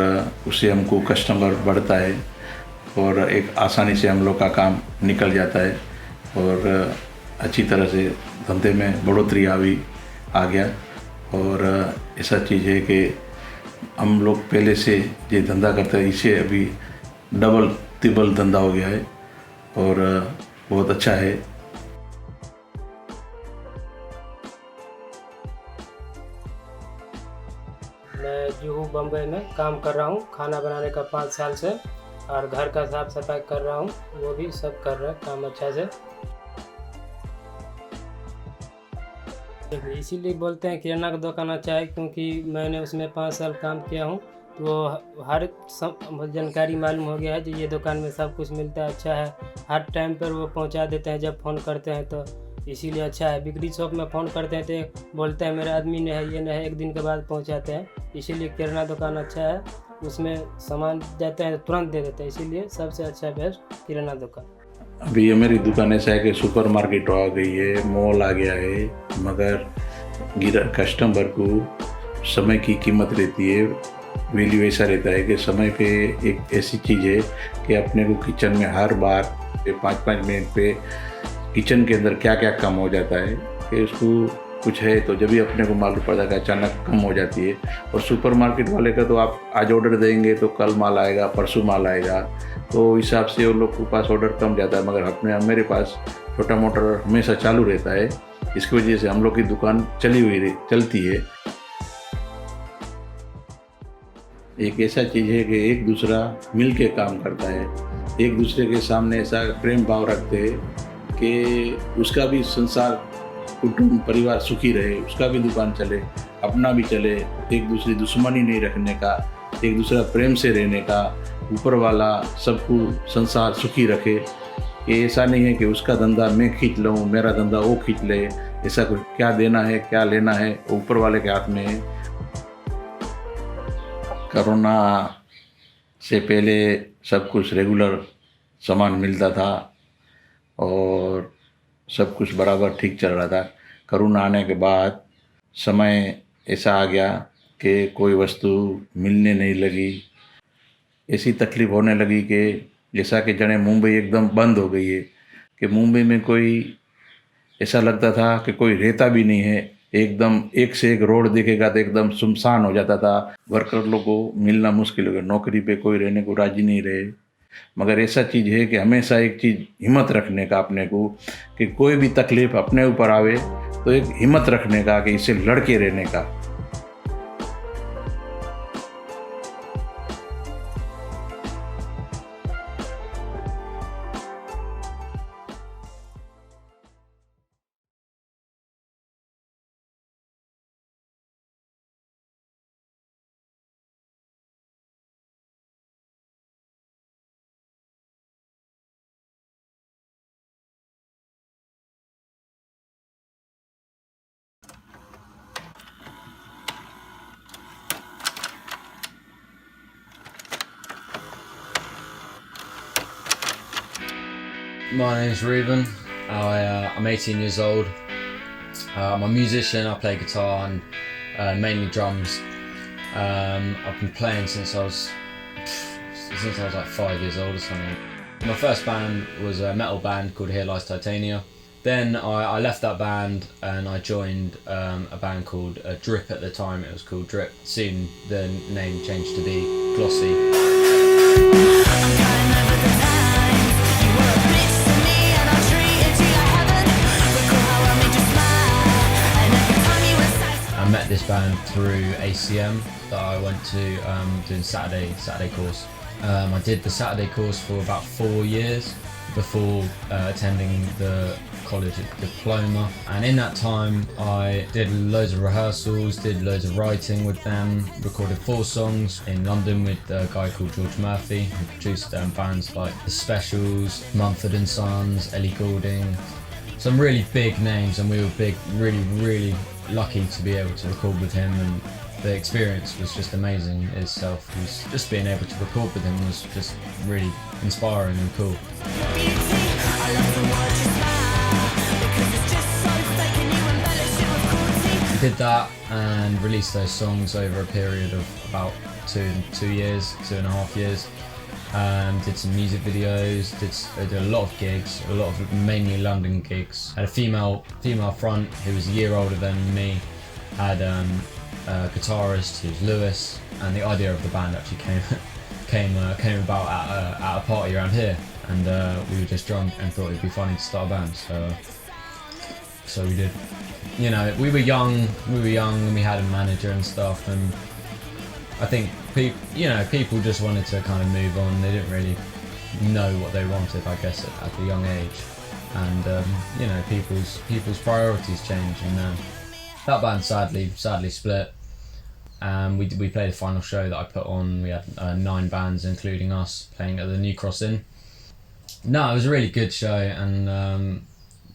उससे हमको कस्टमर बढ़ता है और एक आसानी से हम लोग का काम निकल जाता है और अच्छी तरह से धंधे में बढ़ोतरी आ गया। और ऐसा चीज़ है कि हम लोग पहले से ये धंधा करते हैं, इसे अभी डबल ट्रिपल धंधा हो गया है और बहुत अच्छा है। मैं जुहू बम्बई में काम कर रहा हूँ, खाना बनाने का 5 साल से, और घर का साफ सफाई कर रहा हूँ, वो भी सब कर रहे हैं काम अच्छा से। इसीलिए बोलते हैं किराना का दुकान अच्छा है, क्योंकि मैंने उसमें 5 साल काम किया हूँ, तो हर सब जानकारी मालूम हो गया है कि ये दुकान में सब कुछ मिलता है, अच्छा है, हर टाइम पर वो पहुँचा देते हैं जब फ़ोन करते हैं, तो इसीलिए अच्छा है। बिक्री शॉप में फ़ोन करते हैं तो बोलते हैं मेरा आदमी नहीं है, ये नहीं है, 1 दिन के बाद पहुँचाते हैं, इसीलिए किराना दुकान अच्छा है। उसमें सामान जाते हैं तो तुरंत दे देते हैं, इसीलिए सबसे अच्छा बेस्ट किराना दुकान। अभी ये मेरी दुकान ऐसा है कि सुपर मार्केट आ गई है, मॉल आ गया है, मगर कस्टमर को समय की कीमत रहती है, वैल्यू ऐसा रहता है कि समय पे एक ऐसी चीज़ है कि अपने को किचन में हर बार 5-5 मिनट पे किचन के अंदर क्या क्या कम हो जाता है कि उसको कुछ है तो जब भी अपने को मालूम पड़ता है कि अचानक कम हो जाती है। और सुपरमार्केट वाले का तो आप आज ऑर्डर देंगे तो कल माल आएगा, परसों माल आएगा, तो हिसाब से उन लोग के पास ऑर्डर कम जाता है, मगर मेरे पास छोटा मोटा हमेशा चालू रहता है। इसकी वजह से हम लोग की दुकान चलती है। एक ऐसा चीज़ है कि एक दूसरा मिल के काम करता है, एक दूसरे के सामने ऐसा प्रेम भाव रखते हैं कि उसका भी संसार कुटुंब परिवार सुखी रहे, उसका भी दुकान चले, अपना भी चले, एक दूसरी दुश्मनी नहीं रखने का, एक दूसरा प्रेम से रहने का, ऊपर वाला सबको संसार सुखी रखे। कि ऐसा नहीं है कि उसका धंधा मैं खींच लूँ, मेरा धंधा वो खींच ले, ऐसा कुछ क्या देना है क्या लेना है ऊपर वाले के हाथ में है। कोरोना से पहले सब कुछ रेगुलर सामान मिलता था और सब कुछ बराबर ठीक चल रहा था। कोरोना आने के बाद समय ऐसा आ गया कि कोई वस्तु मिलने नहीं लगी, ऐसी तकलीफ़ होने लगी कि जैसा कि जने मुंबई एकदम बंद हो गई है, कि मुंबई में कोई ऐसा लगता था कि कोई रहता भी नहीं है, एकदम एक से एक रोड दिखेगा तो एकदम सुनसान हो जाता था। वर्कर लोगों को मिलना मुश्किल हो गया, नौकरी पे कोई रहने को राजी नहीं रहे। मगर ऐसा चीज़ है कि हमेशा एक चीज़ हिम्मत रखने का अपने को, कि कोई भी तकलीफ़ अपने ऊपर आवे तो एक हिम्मत रखने का कि इसे लड़के रहने का। My name is Ruben. I'm 18 years old. I'm a musician. I play guitar and mainly drums. I've been playing since I was like 5 years old or something. My first band was a metal band called Here Lies Titania. Then I left that band and I joined a band called Drip. At the time it was called Drip. Soon the name changed to be Glossy. I met this band through ACM that I went to doing Saturday course. I did the Saturday course for about 4 years before attending the college diploma, and in that time I did loads of rehearsals, did loads of writing with them, recorded 4 songs in London with a guy called George Murphy, who produced bands like The Specials, Mumford and Sons, Ellie Goulding, some really big names, and we were really lucky to be able to record with him, and the experience was just amazing in itself. Just being able to record with him was just really inspiring and cool. We did that and released those songs over a period of about 2.5 years. Did some music videos, did a lot of gigs, mainly London gigs. Had a female front who was a year older than me. Had a guitarist who's Lewis, and the idea of the band actually came about at a party around here, and we were just drunk and thought it'd be funny to start a band, so we did. You know, we were young and we had a manager and stuff, and I think people just wanted to kind of move on. They didn't really know what they wanted, I guess, at a young age, and people's priorities change, and that band sadly split. We played a final show that I put on. We had 9 bands, including us, playing at the New Cross Inn. No, it was a really good show, and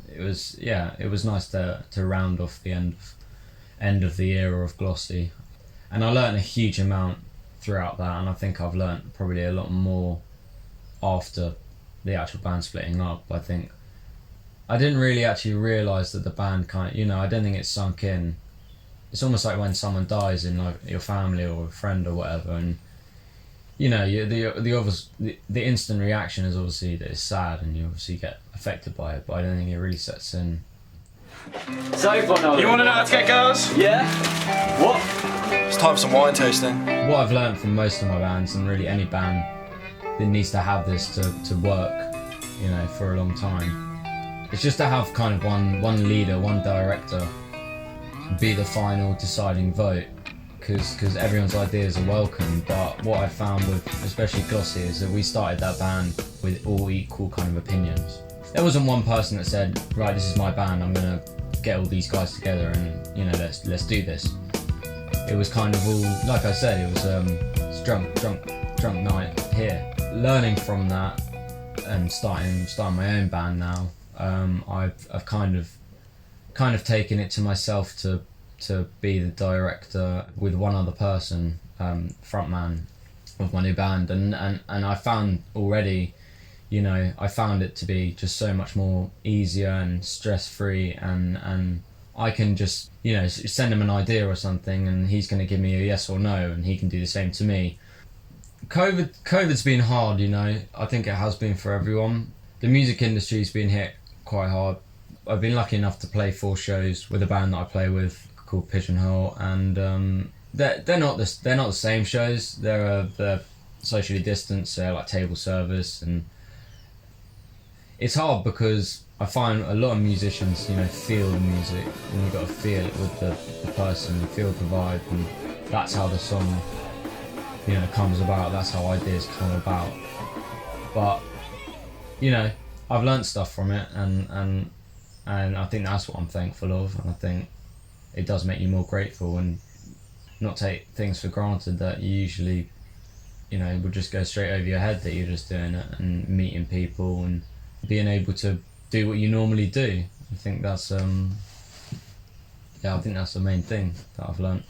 it was nice to round off the end of the era of Glossy. And I learned a huge amount throughout that, and I think I've learned probably a lot more after the actual band splitting up. I think I didn't really actually realise that the band I don't think it sunk in. It's almost like when someone dies in like your family or a friend or whatever, and the instant reaction is obviously that it's sad, and you obviously get affected by it, but I don't think it really sets in. So, you want to know how to get girls? Yeah. What? It's time for some wine tasting. What I've learned from most of my bands, and really any band that needs to have this to work, for a long time, it's just to have kind of one leader, one director, be the final deciding vote, because everyone's ideas are welcome. But what I found with especially Glossy is that we started that band with all equal kind of opinions. There wasn't one person that said, right, this is my band, I'm gonna get all these guys together and let's do this. It was kind of all, like I said, it was drunk night here. Learning from that and starting my own band now, I've kind of taken it to myself to be the director with one other person, frontman of my new band, and I found already, I found it to be just so much more easier and stress-free, and I can just send him an idea or something, and he's going to give me a yes or no, and he can do the same to me. COVID's been hard, I think it has been for everyone. The music industry's been hit quite hard. I've been lucky enough to play 4 shows with a band that I play with called Pigeonhole, and they're not the same shows. They're socially distanced, they're like table service, and it's hard because I find a lot of musicians, feel the music, and you've got to feel it with the person, feel the vibe, and that's how the song, comes about. That's how ideas come about. But I've learnt stuff from it, and I think that's what I'm thankful of, and I think it does make you more grateful and not take things for granted that you usually, would just go straight over your head, that you're just doing it, and meeting people and being able to do what you normally do. I think that's the main thing that I've learnt.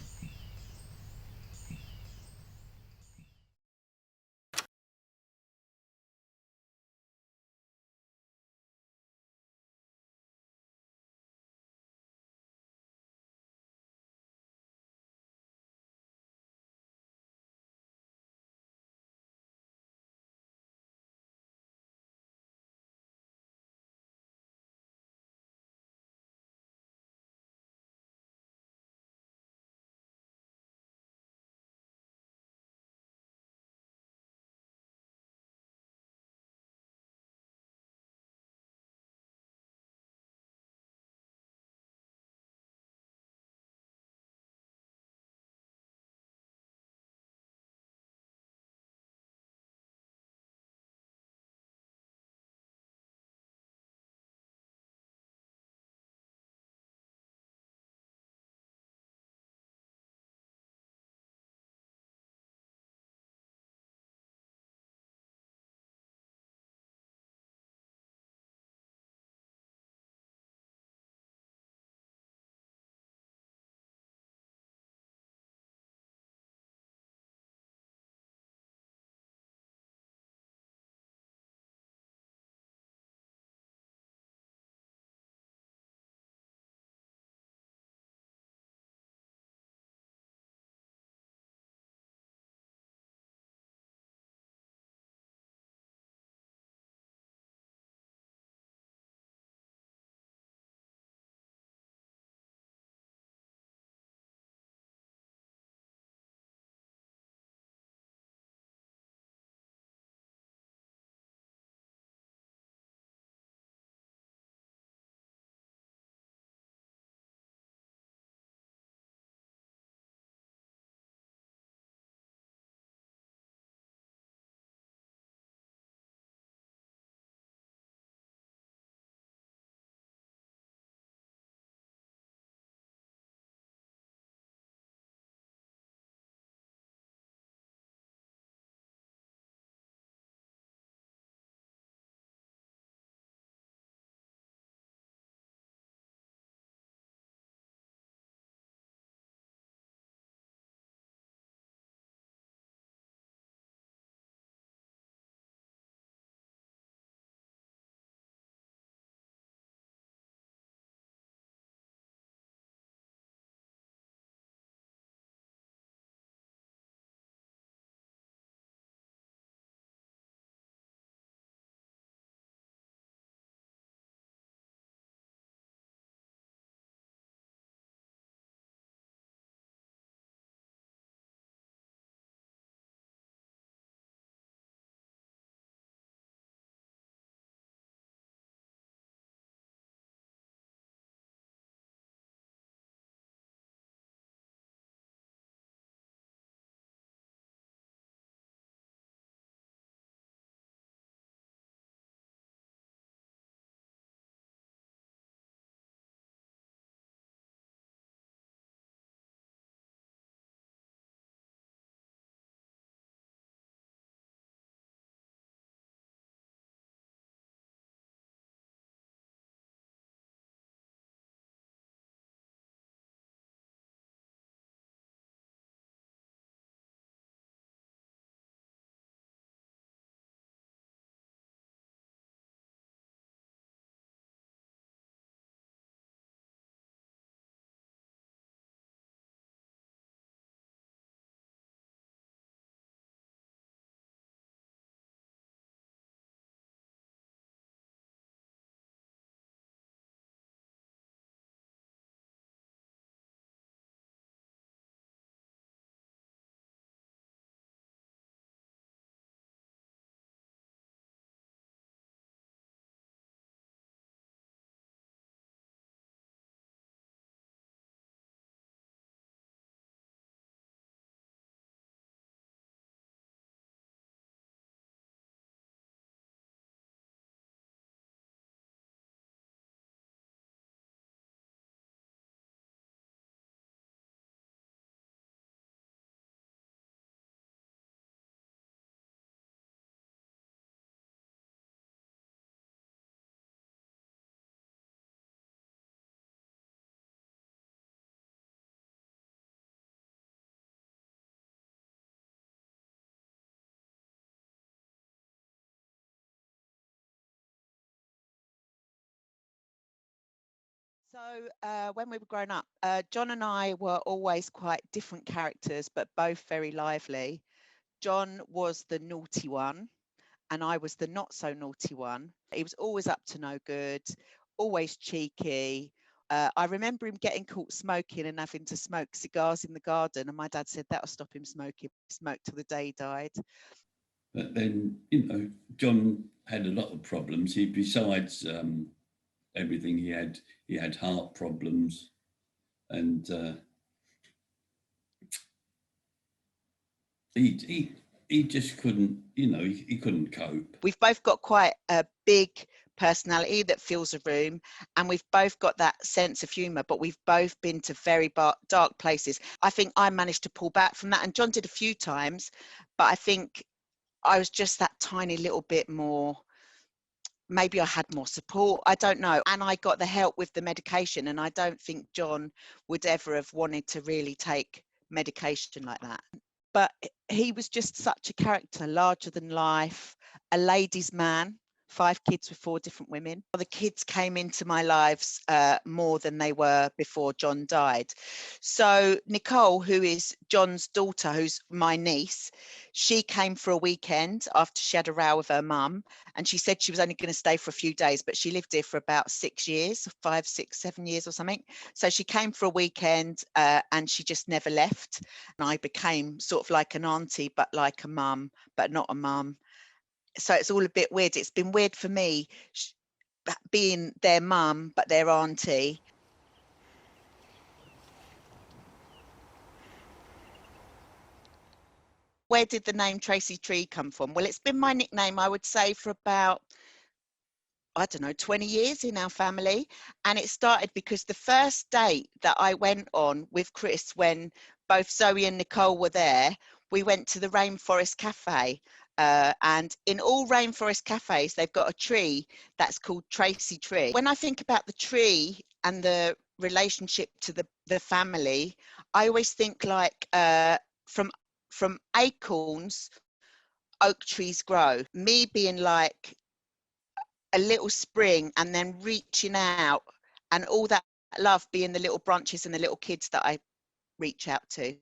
So when we were growing up, John and I were always quite different characters, but both very lively. John was the naughty one, and I was the not so naughty one. He was always up to no good, always cheeky. I remember him getting caught smoking and having to smoke cigars in the garden, and my dad said that'll stop him smoking. He smoked till the day he died. But then, John had a lot of problems. Besides everything, he had heart problems, and he just couldn't, he couldn't cope. We've both got quite a big personality that fills a room, and we've both got that sense of humour, but we've both been to very dark places. I think I managed to pull back from that, and John did a few times, but I think I was just that tiny little bit more, maybe I had more support, I don't know. And I got the help with the medication, and I don't think John would ever have wanted to really take medication like that. But he was just such a character, larger than life, a ladies' man, 5 kids with 4 different women. The kids came into my lives more than they were before John died. So Nicole, who is John's daughter, who's my niece, she came for a weekend after she had a row with her mum, and she said she was only going to stay for a few days, but she lived here for about 6 years, 5, 6, 7 years or something. So she came for a weekend and she just never left. And I became sort of like an auntie, but like a mum, but not a mum. So it's all a bit weird. It's been weird for me being their mum, but their auntie. Where did the name Tracy Tree come from? Well, it's been my nickname, I would say, for about, I don't know, 20 years in our family. And it started because the first date that I went on with Chris, when both Zoe and Nicole were there, we went to the Rainforest Cafe. And in all rainforest cafes, they've got a tree that's called Tracy Tree. When I think about the tree and the relationship to the family, I always think like from acorns, oak trees grow. Me being like a little spring and then reaching out, and all that love being the little branches and the little kids that I reach out to.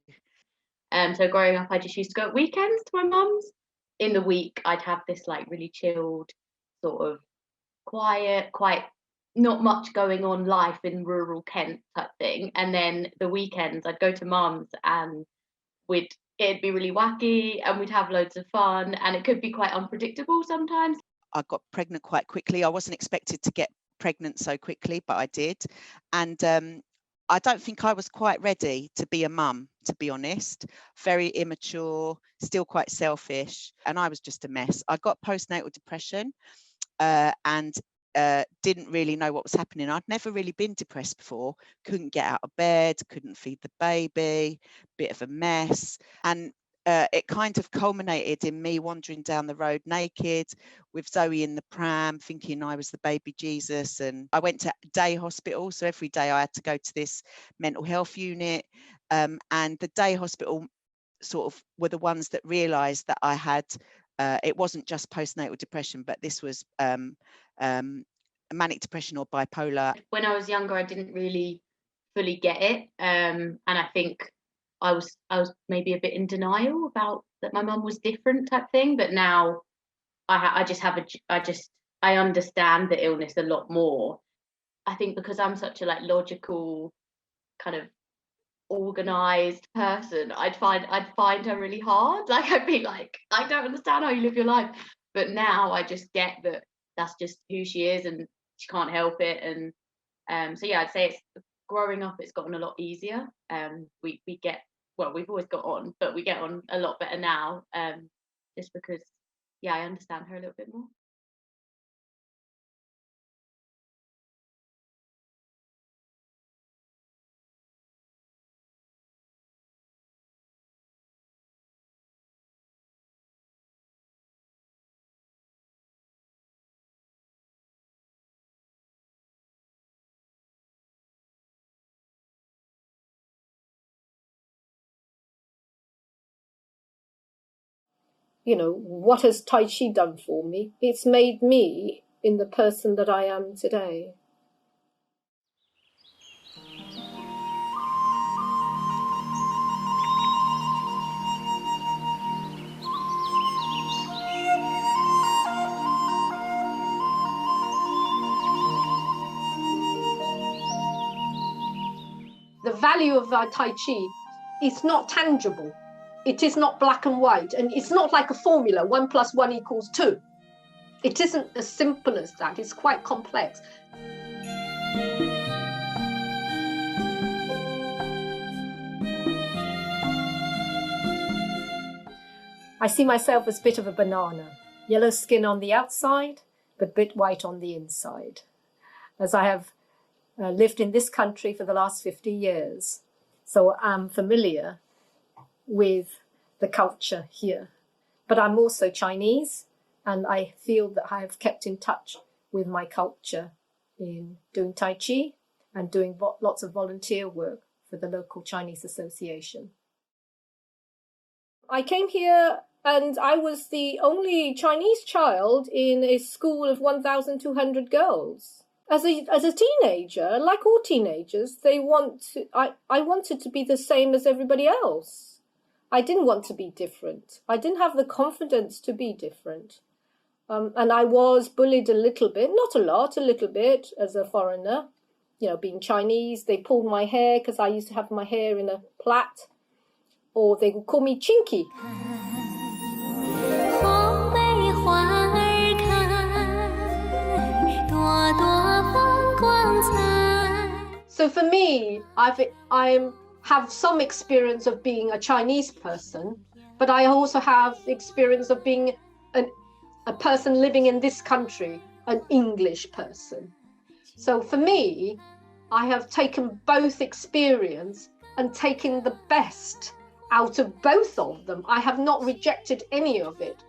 So growing up, I just used to go at weekends to my mum's. In the week, I'd have this like really chilled, sort of quiet, quite not much going on life in rural Kent type thing. And then the weekends, I'd go to mum's, and it'd be really wacky, and we'd have loads of fun, and it could be quite unpredictable sometimes. I got pregnant quite quickly. I wasn't expected to get pregnant so quickly, but I did. And I don't think I was quite ready to be a mum, to be honest. Very immature, still quite selfish, and I was just a mess. I got postnatal depression and didn't really know what was happening. I'd never really been depressed before, couldn't get out of bed, couldn't feed the baby, bit of a mess. And it kind of culminated in me wandering down the road naked with Zoe in the pram, thinking I was the baby Jesus. And I went to day hospital, so every day I had to go to this mental health unit, and the day hospital sort of were the ones that realised that I had it wasn't just postnatal depression, but this was manic depression or bipolar. When I was younger, I didn't really fully get it, and I think I was maybe a bit in denial about that my mum was different type thing. But now I understand the illness a lot more. I think because I'm such a like logical, kind of organized person, I'd find her really hard. Like I'd be like, I don't understand how you live your life. But now I just get that that's just who she is, and she can't help it. And so yeah, I'd say it's growing up, it's gotten a lot easier. We've always got on, but we get on a lot better now, just because, yeah, I understand her a little bit more. What has Tai Chi done for me? It's made me in the person that I am today. The value of Tai Chi is not tangible. It is not black and white, and it's not like a formula, 1 + 1 = 2. It isn't as simple as that, it's quite complex. I see myself as a bit of a banana, yellow skin on the outside, but a bit white on the inside, as I have lived in this country for the last 50 years. So I'm familiar with the culture here. But I'm also Chinese, and I feel that I have kept in touch with my culture in doing Tai Chi and doing lots of volunteer work for the local Chinese association. I came here and I was the only Chinese child in a school of 1,200 girls. As a teenager, like all teenagers, I wanted to be the same as everybody else. I didn't want to be different. I didn't have the confidence to be different. And I was bullied a little bit, not a lot, a little bit as a foreigner. You know, being Chinese, they pulled my hair because I used to have my hair in a plait, or they would call me Chinky. So for me, I have some experience of being a Chinese person, but I also have the experience of being a person living in this country, an English person. So for me, I have taken both experience and taken the best out of both of them. I have not rejected any of it.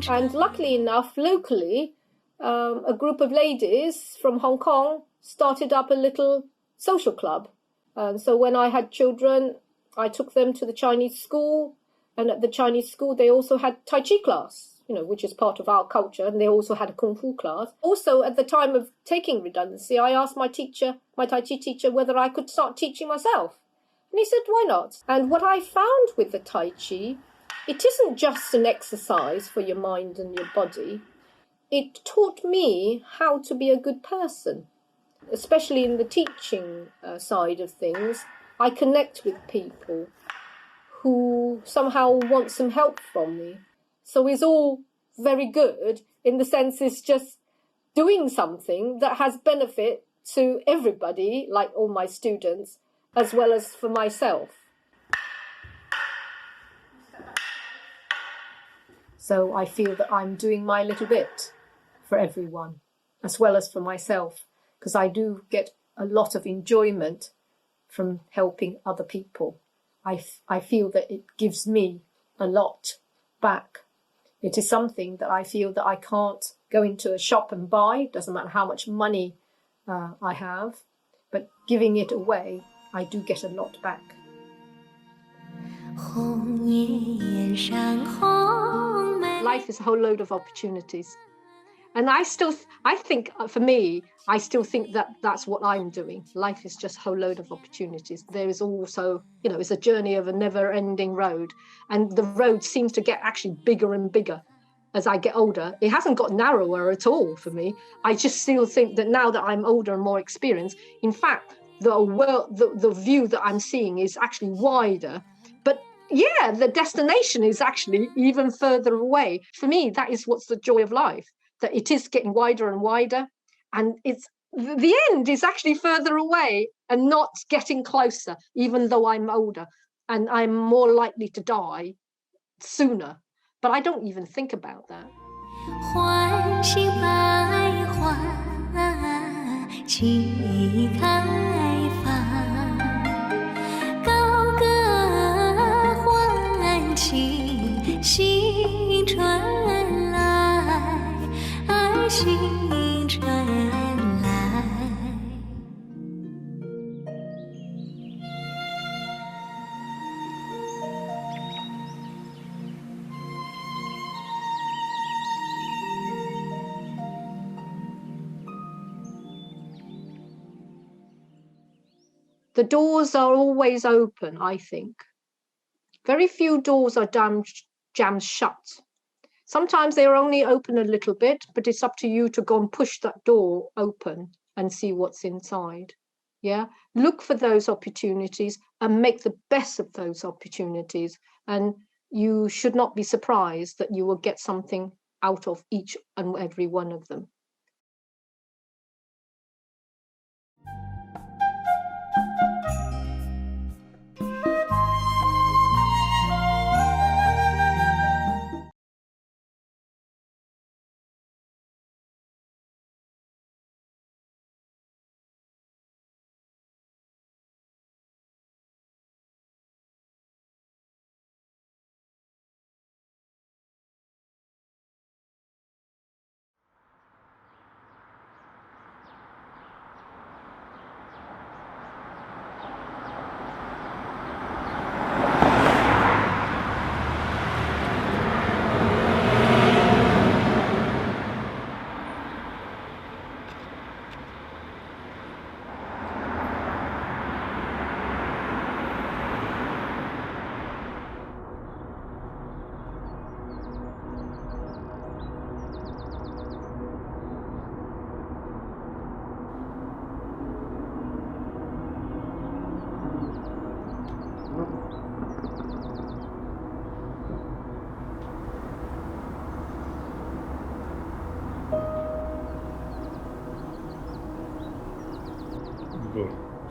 And luckily enough, locally, a group of ladies from Hong Kong started up a little social club. And so when I had children, I took them to the Chinese school. And at the Chinese school, they also had Tai Chi class, you know, which is part of our culture. And they also had a Kung Fu class. Also, at the time of taking redundancy, I asked my Tai Chi teacher, whether I could start teaching myself. And he said, why not? And what I found with the Tai Chi, it isn't just an exercise for your mind and your body. It taught me how to be a good person, especially in the teaching side of things. I connect with people who somehow want some help from me. So it's all very good in the sense it's just doing something that has benefit to everybody, like all my students, as well as for myself. So I feel that I'm doing my little bit for everyone, as well as for myself, because I do get a lot of enjoyment from helping other people. I feel that it gives me a lot back. It is something that I feel that I can't go into a shop and buy, doesn't matter how much money I have, but giving it away, I do get a lot back. Life is a whole load of opportunities. And I think, for me, I still think that that's what I'm doing. Life is just a whole load of opportunities. There is also, you know, it's a journey of a never-ending road. And the road seems to get actually bigger and bigger as I get older. It hasn't got narrower at all for me. I just still think that now that I'm older and more experienced, in fact, the view that I'm seeing is actually wider. But yeah, the destination is actually even further away. For me, that is what's the joy of life. That it is getting wider and wider, and the end is actually further away and not getting closer, even though I'm older and I'm more likely to die sooner. But I don't even think about that. The doors are always open, I think. Very few doors are jammed shut. Sometimes they're only open a little bit, but it's up to you to go and push that door open and see what's inside. Yeah, look for those opportunities and make the best of those opportunities. And you should not be surprised that you will get something out of each and every one of them.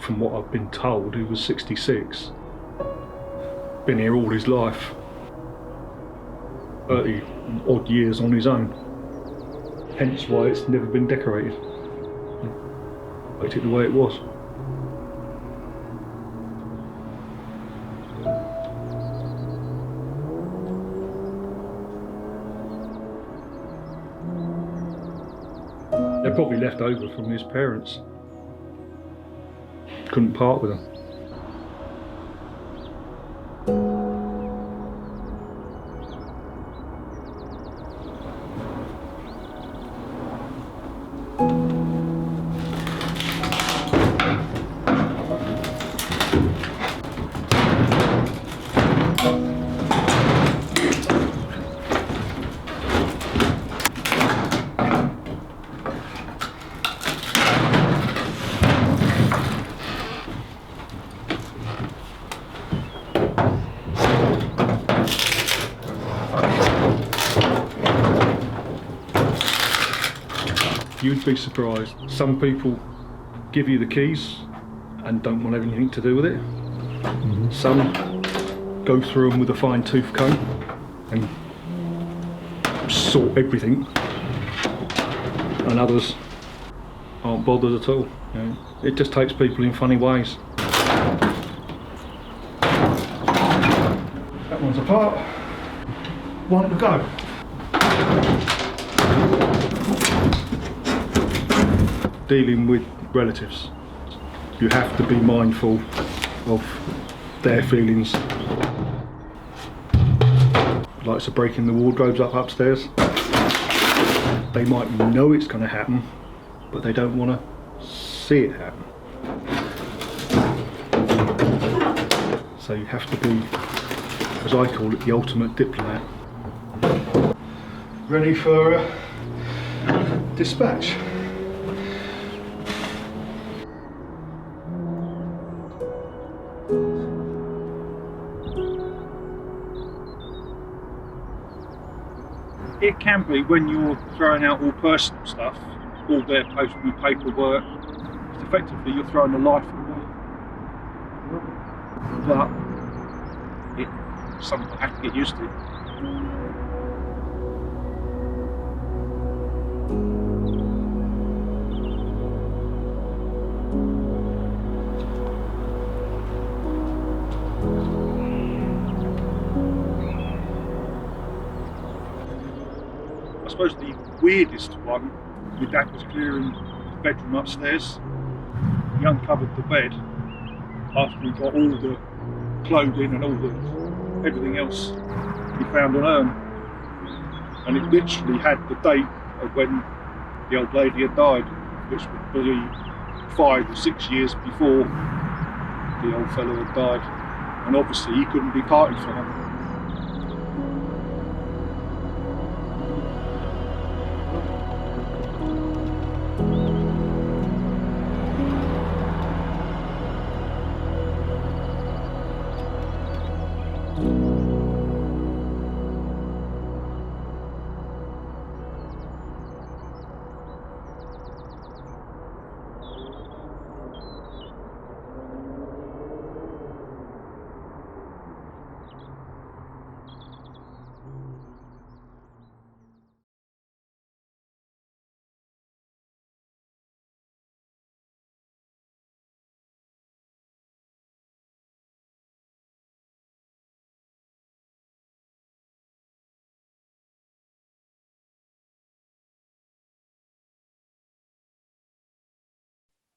From what I've been told, he was 66. Been here all his life. 30 odd years on his own. Hence why it's never been decorated. Left it the way it was. They're probably left over from his parents. Couldn't part with them. You'd be surprised. Some people give you the keys and don't want anything to do with it. Some go through them with a fine-tooth comb and sort everything, and others aren't bothered at all. You know, it just takes people in funny ways. That one's apart. One to go. Dealing with relatives, you have to be mindful of their feelings. Like so breaking the wardrobes up upstairs. They might know it's going to happen, but they don't want to see it happen. So you have to be, as I call it, the ultimate diplomat. Ready for dispatch. It can be when you're throwing out all personal stuff, all their postal paperwork. It's effectively you're throwing a life away. But it's something I have to get used to. I suppose the weirdest one, my dad was clearing the bedroom upstairs. He uncovered the bed after he got all the clothing and everything else. He found an urn, and it literally had the date of when the old lady had died, which would be 5 or 6 years before the old fellow had died, and obviously he couldn't be party for her.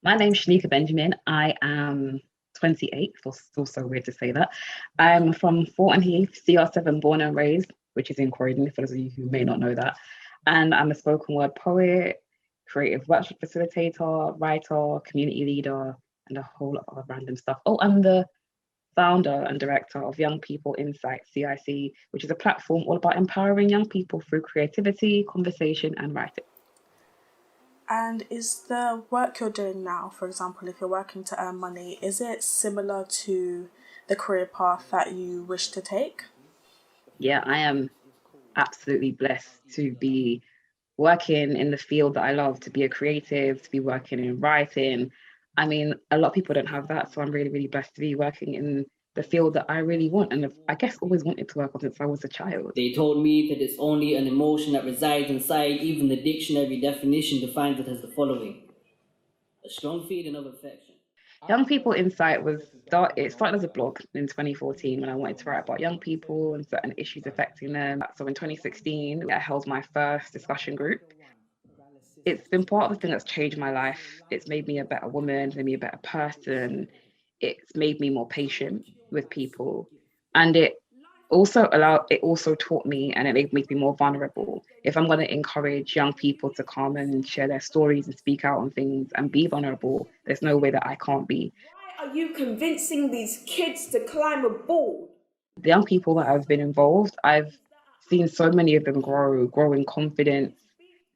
My name's Shanika Benjamin. I am 28, it's also weird to say that. I'm from Thornton Heath, CR7 born and raised, which is in Croydon, for those of you who may not know that. And I'm a spoken word poet, creative workshop facilitator, writer, community leader, and a whole lot of other random stuff. Oh, I'm the founder and director of Young People Insight, CIC, which is a platform all about empowering young people through creativity, conversation, and writing. And is the work you're doing now, for example, if you're working to earn money, is it similar to the career path that you wish to take? Yeah, I am absolutely blessed to be working in the field that I love, to be a creative, to be working in writing. I mean, a lot of people don't have that, so I'm really, really blessed to be working in the field that I really want, and I guess always wanted to work on since I was a child. They told me that it's only an emotion that resides inside. Even the dictionary definition defines it as the following: a strong feeling of affection. Young People Insight it started as a blog in 2014 when I wanted to write about young people and certain issues affecting them. So in 2016, I held my first discussion group. It's been part of the thing that's changed my life. It's made me a better woman, made me a better person. It's made me more patient with people. And it also taught me, and it made me more vulnerable. If I'm going to encourage young people to come and share their stories and speak out on things and be vulnerable, there's no way that I can't be. Why are you convincing these kids to climb a board? The young people that have been involved, I've seen so many of them grow in confidence.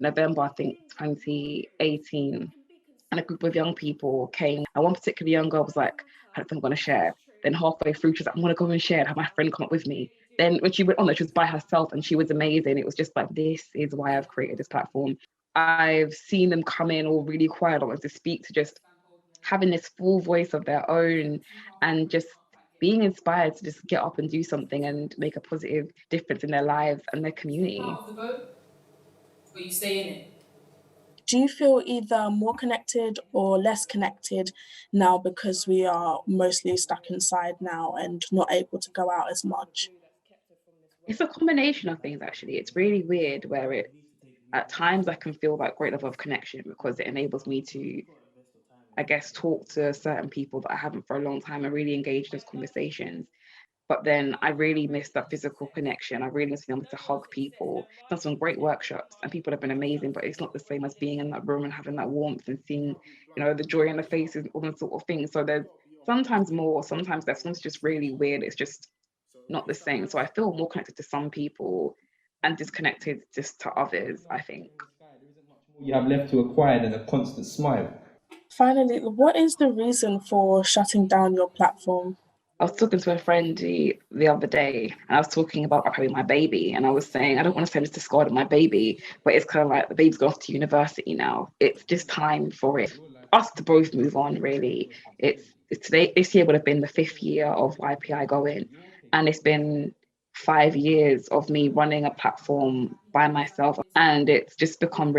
November, I think 2018, and a group of young people came. And one particular young girl was like, I don't think I'm going to share. Then halfway through, she was like, I'm going to go and share and have my friend come up with me. Then when she went on, she was by herself and she was amazing. It was just like, this is why I've created this platform. I've seen them come in all really quiet, wanting to speak, to just having this full voice of their own and just being inspired to just get up and do something and make a positive difference in their lives and their community. Out of the boat, or you stay in it? Do you feel either more connected or less connected now because we are mostly stuck inside now and not able to go out as much? It's a combination of things, actually. It's really weird where at times I can feel that great level of connection because it enables me to, I guess, talk to certain people that I haven't for a long time and really engage in those conversations. But then I really miss that physical connection. I really miss being able to hug people. I've done some great workshops and people have been amazing, but it's not the same as being in that room and having that warmth and seeing, the joy in the faces, all those sort of things. So there's sometimes more, sometimes less. Sometimes just really weird. It's just not the same. So I feel more connected to some people and disconnected just to others, I think. You have left to acquire than a constant smile. Finally, what is the reason for shutting down your platform? I was talking to a friend the other day, and I was talking about having my baby, and I was saying, I don't want to send this discard of my baby, but it's kind of like the baby's gone off to university now. It's just time for us to both move on, really. This year would have been the 5th year of YPI going, and it's been 5 years of me running a platform by myself, and it's just become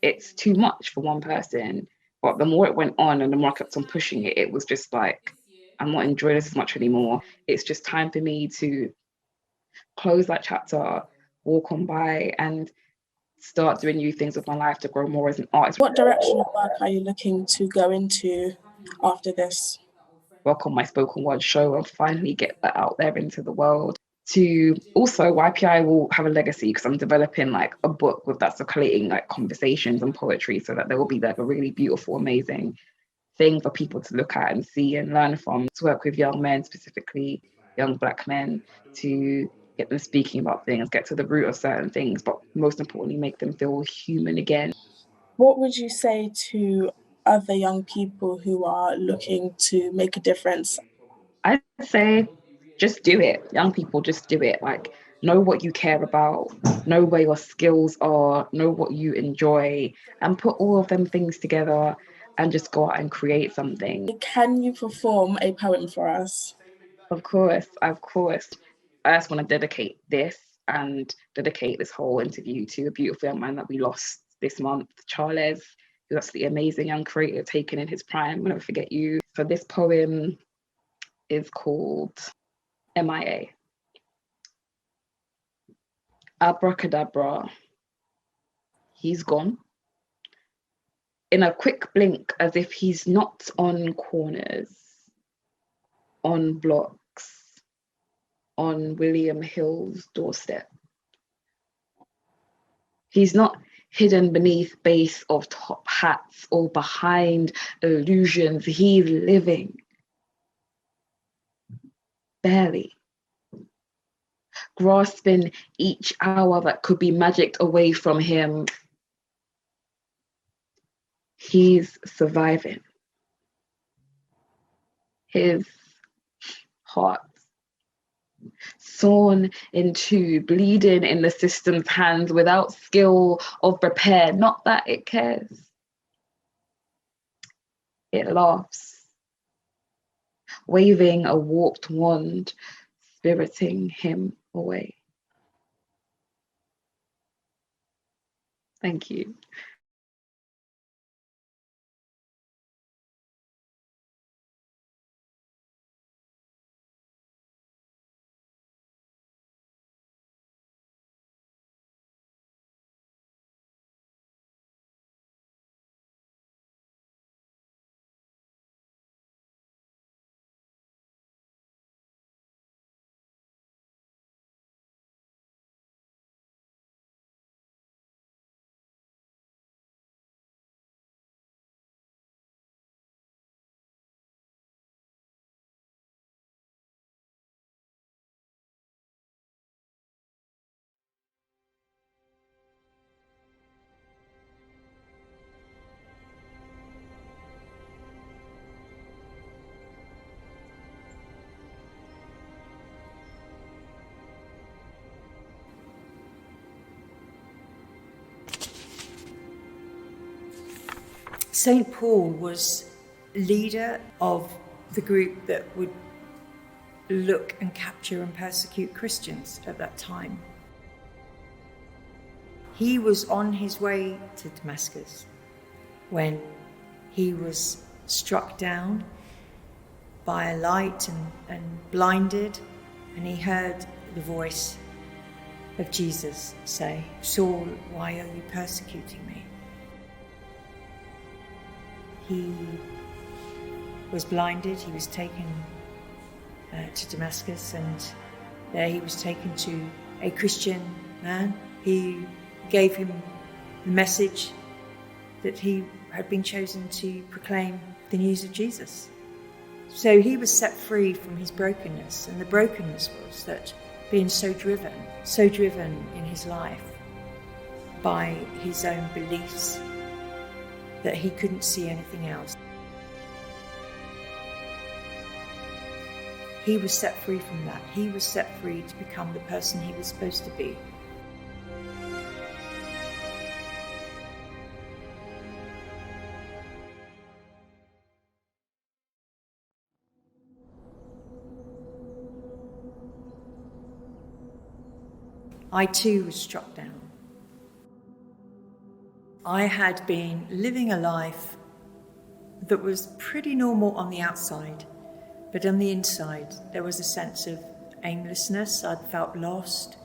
it's too much for one person. But the more it went on and the more I kept on pushing it, it was just like, I'm not enjoying this as much anymore. It's just time for me to close that chapter, walk on by, and start doing new things with my life to grow more as an artist. What direction of work are you looking to go into after this? Work on my spoken word show and finally get that out there into the world. Also, YPI will have a legacy because I'm developing a book that's collating conversations and poetry, so that there will be a really beautiful, amazing thing for people to look at and see and learn from, to work with young men, specifically young Black men, to get them speaking about things, get to the root of certain things, but most importantly, make them feel human again. What would you say to other young people who are looking to make a difference? I'd say just do it. Young people, just do it. Know what you care about, know where your skills are, know what you enjoy, and put all of them things together and just go out and create something. Can you perform a poem for us? Of course. I just want to dedicate this whole interview to a beautiful young man that we lost this month, Charles, who's absolutely amazing young creator, taken in his prime. I'll never forget you. So this poem is called MIA. Abracadabra, he's gone. in a quick blink, as if he's not on corners, on blocks, on William Hill's doorstep. He's not hidden beneath base of top hats or behind illusions. He's living. Barely. Grasping each hour that could be magicked away from him. He's surviving. His heart sawn in two, bleeding in the system's hands without skill of repair. Not that it cares. It laughs, waving a warped wand, spiriting him away. Thank you. St. Paul was leader of the group that would look and capture and persecute Christians at that time. He was on his way to Damascus when he was struck down by a light and blinded, and he heard the voice of Jesus say, "Saul, why are you persecuting me?" He was blinded, he was taken to Damascus, and there he was taken to a Christian man. He gave him the message that he had been chosen to proclaim the news of Jesus. So he was set free from his brokenness, and the brokenness was that being so driven in his life by his own beliefs that he couldn't see anything else. He was set free from that. He was set free to become the person he was supposed to be. I too was struck down. I had been living a life that was pretty normal on the outside, but on the inside there was a sense of aimlessness. I'd felt lost.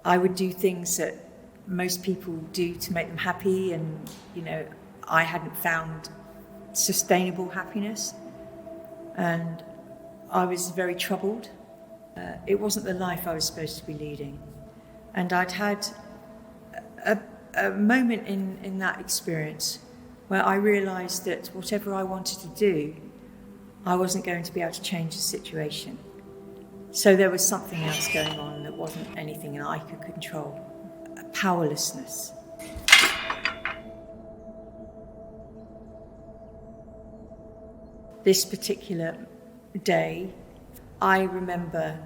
I would do things that most people do to make them happy, and I hadn't found sustainable happiness, and I was very troubled. It wasn't the life I was supposed to be leading, and I'd had a moment in that experience where I realised that whatever I wanted to do, I wasn't going to be able to change the situation. So there was something else going on that wasn't anything that I could control. A powerlessness. This particular day, I remember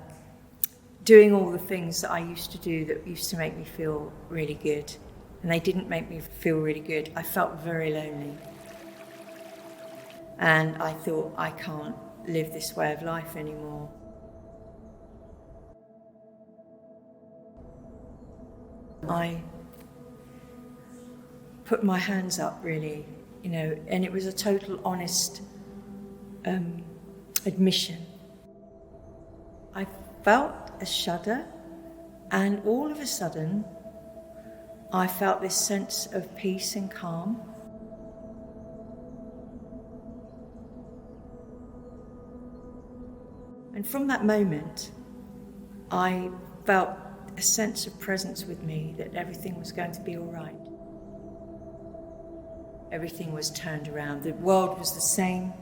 doing all the things that I used to do that used to make me feel really good. And they didn't make me feel really good. I felt very lonely. And I thought, I can't live this way of life anymore. I put my hands up, really, and it was a total honest admission. I felt a shudder, and all of a sudden, I felt this sense of peace and calm. And from that moment, I felt a sense of presence with me that everything was going to be all right. Everything was turned around. The world was the same,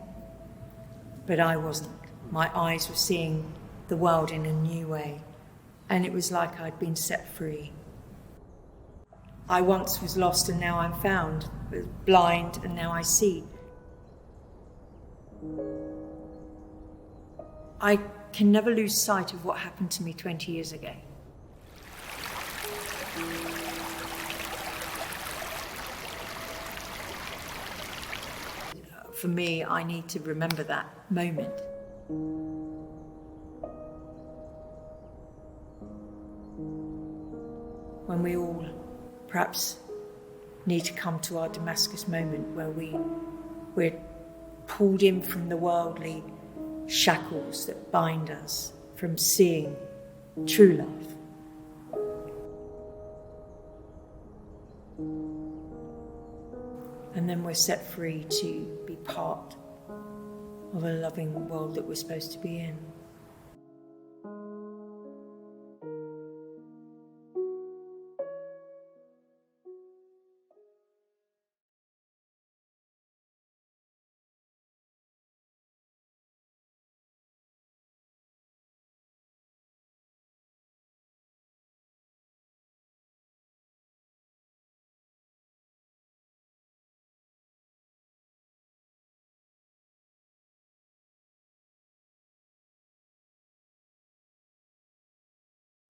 but I wasn't. My eyes were seeing the world in a new way, and it was like I'd been set free. I once was lost and now I'm found, was blind and now I see. I can never lose sight of what happened to me 20 years ago. For me, I need to remember that moment. When we all perhaps need to come to our Damascus moment where we're pulled in from the worldly shackles that bind us from seeing true love. And then we're set free to be part of a loving world that we're supposed to be in.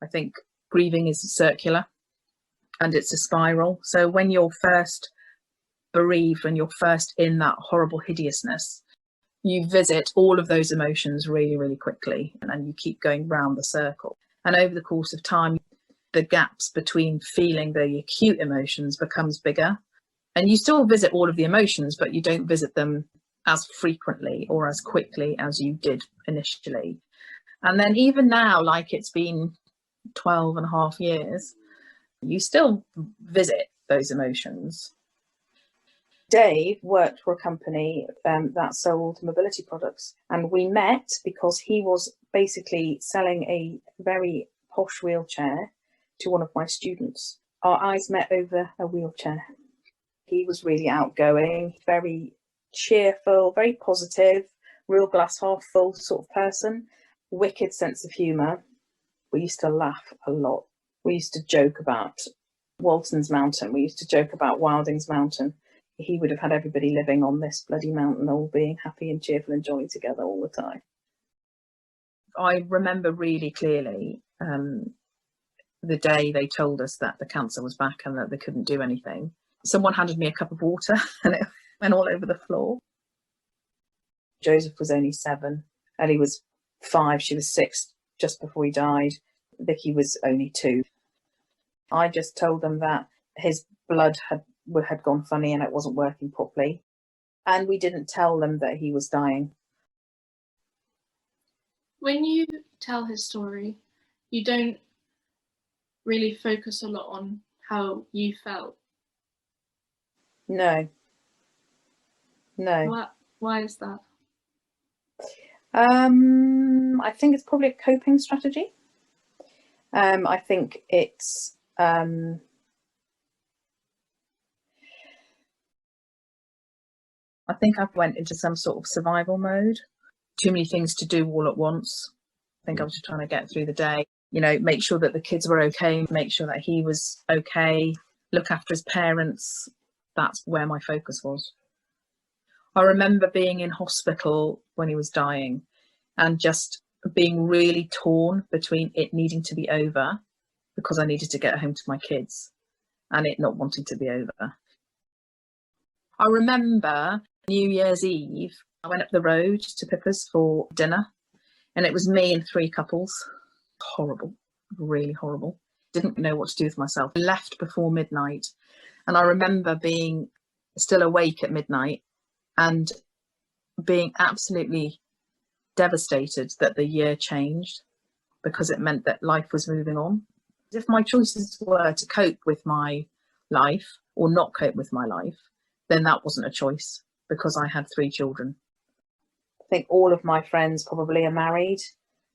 I think grieving is circular and it's a spiral. So when you're first bereaved, when you're first in that horrible hideousness, you visit all of those emotions really, really quickly, and you keep going round the circle. And over the course of time, the gaps between feeling the acute emotions becomes bigger. And you still visit all of the emotions, but you don't visit them as frequently or as quickly as you did initially. And then even now, like it's been 12 and a half years, you still visit those emotions. Dave worked for a company that sold mobility products, and we met because he was basically selling a very posh wheelchair to one of my students. Our eyes met over a wheelchair. He was really outgoing, very cheerful, very positive, real glass half full sort of person, wicked sense of humour. We used to laugh a lot. We used to joke about Walton's Mountain. We used to joke about Wilding's Mountain. He would have had everybody living on this bloody mountain, all being happy and cheerful and jolly together all the time. I remember really clearly the day they told us that the cancer was back and that they couldn't do anything. Someone handed me a cup of water and it went all over the floor. Joseph was only 7, Ellie was 5, she was 6 just before he died. Vicky was only 2. I just told them that his blood had gone funny and it wasn't working properly. And we didn't tell them that he was dying. When you tell his story, you don't really focus a lot on how you felt. No. Why is that? I think it's probably a coping strategy. I think it's I think I've went into some sort of survival mode. Too many things to do all at once. I think I was just trying to get through the day. You know, make sure that the kids were okay, make sure that he was okay, look after his parents. That's where my focus was. I remember being in hospital when he was dying and just being really torn between it needing to be over because I needed to get home to my kids and it not wanting to be over. I remember New Year's Eve, I went up the road to Pippa's for dinner and it was me and 3 couples. Horrible, really horrible. Didn't know what to do with myself. I left before midnight and I remember being still awake at midnight and being absolutely devastated that the year changed because it meant that life was moving on. If my choices were to cope with my life or not cope with my life, then that wasn't a choice because I had 3 children. I think all of my friends probably are married,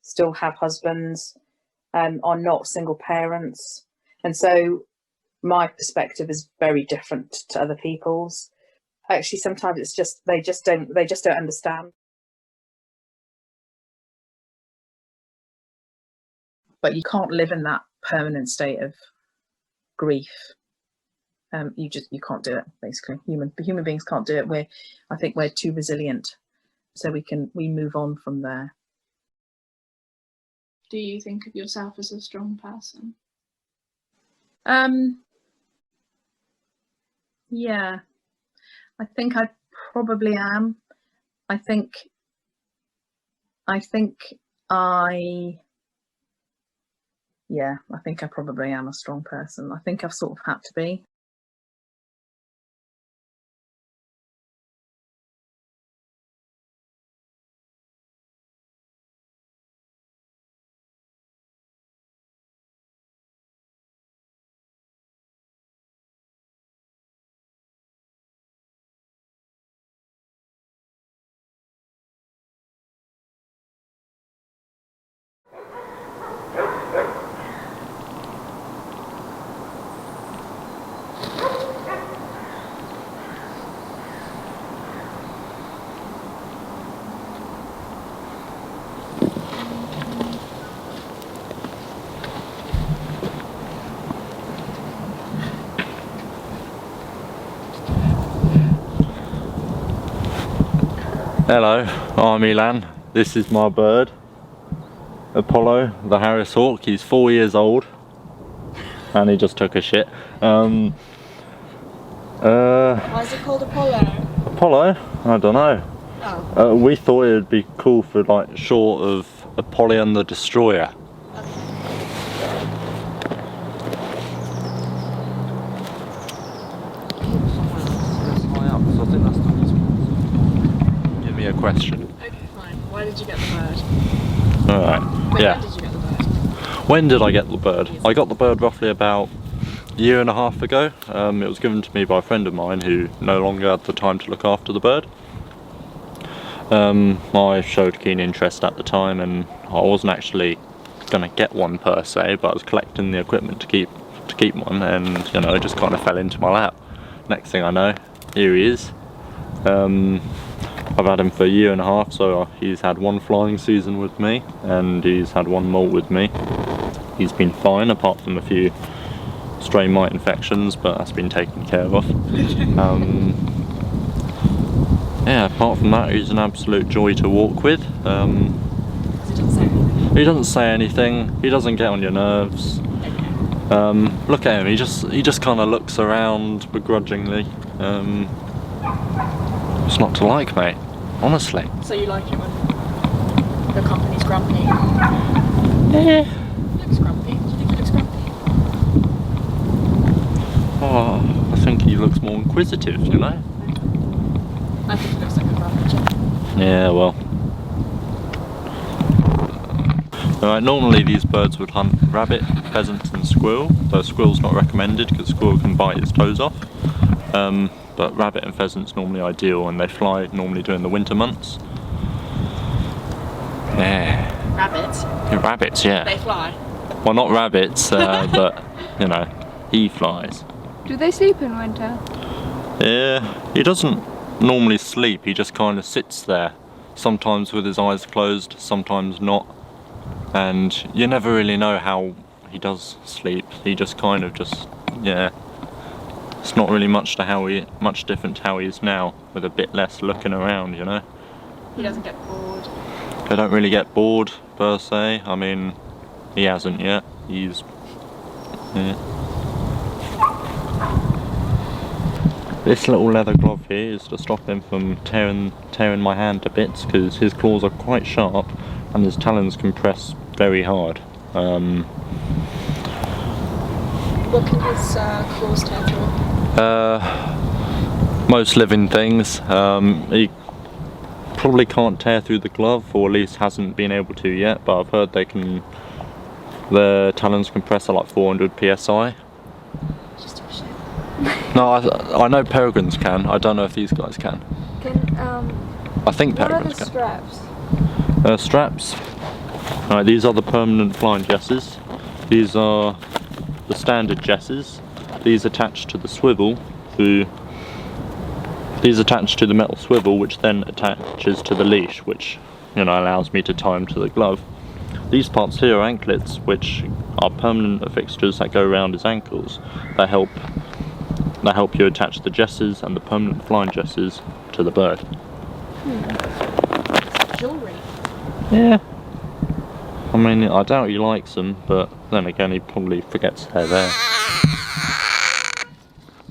still have husbands, are not single parents. And so my perspective is very different to other people's. Actually, sometimes it's just they just don't understand. But you can't live in that permanent state of grief. You can't do it. Basically, human beings can't do it. I think we're too resilient, so we move on from there. Do you think of yourself as a strong person? Yeah, I think I probably am. I think I probably am a strong person. I think I've sort of had to be. Hello, I'm Elan. This is my bird, Apollo, the Harris Hawk. He's 4 years old and he just took a shit. Why is it called Apollo? Apollo? I don't know. Oh. We thought it would be cool for like short of Apollyon the Destroyer. Give me a question. Okay, fine. Why did you get the bird? Alright, yeah. When did you get the bird? When did I get the bird? I got the bird roughly about a year and a half ago. It was given to me by a friend of mine who no longer had the time to look after the bird. I showed keen interest at the time and I wasn't actually going to get one per se, but I was collecting the equipment to keep one, and you know, it just kind of fell into my lap. Next thing I know, here he is. I've had him for a year and a half, so he's had 1 flying season with me and he's had 1 molt with me. He's been fine apart from a few stray mite infections, but that's been taken care of. Yeah, apart from that, he's an absolute joy to walk with. He doesn't say anything. He doesn't get on your nerves. Look at him. He just kind of looks around begrudgingly. It's not to like, mate. Honestly. So you like it when the company's grumpy? Yeah. Looks grumpy. Do you think he looks grumpy? Oh, I think he looks more inquisitive, you know? I think he looks like a grumpy chap. Yeah, well. Alright, normally these birds would hunt rabbit, pheasants and squirrel, though squirrel's not recommended because squirrel can bite its toes off. But rabbit and pheasant's normally ideal, and they fly normally during the winter months. Yeah. Rabbits? Yeah, rabbits, yeah. They fly? Well, not rabbits, but, you know, he flies. Do they sleep in winter? Yeah, he doesn't normally sleep, he just kind of sits there. Sometimes with his eyes closed, sometimes not. And you never really know how he does sleep. He just kind of yeah. It's not really much different to how he is now, with a bit less looking around, you know. He doesn't get bored. They don't really get bored per se. I mean, he hasn't yet. He's yeah. This little leather glove here is to stop him from tearing my hand to bits, because his claws are quite sharp and his talons can press very hard. What can his claws tear through? Most living things. He probably can't tear through the glove, or at least hasn't been able to yet, but I've heard the talons can press at like 400 psi. Just talk shit. No, I know peregrines can. I don't know if these guys can. I think What are the peregrines can. straps? Straps. Alright, these are the permanent blind jesses. These are the standard jesses. These attach to the swivel. These attach to the metal swivel, which then attaches to the leash, which allows me to tie them to the glove. These parts here are anklets, which are permanent fixtures that go around his ankles. That help you attach the jesses and the permanent blind jesses to the bird. Jewelry. Yeah. I mean, I doubt he likes them, but then again, he probably forgets they're there.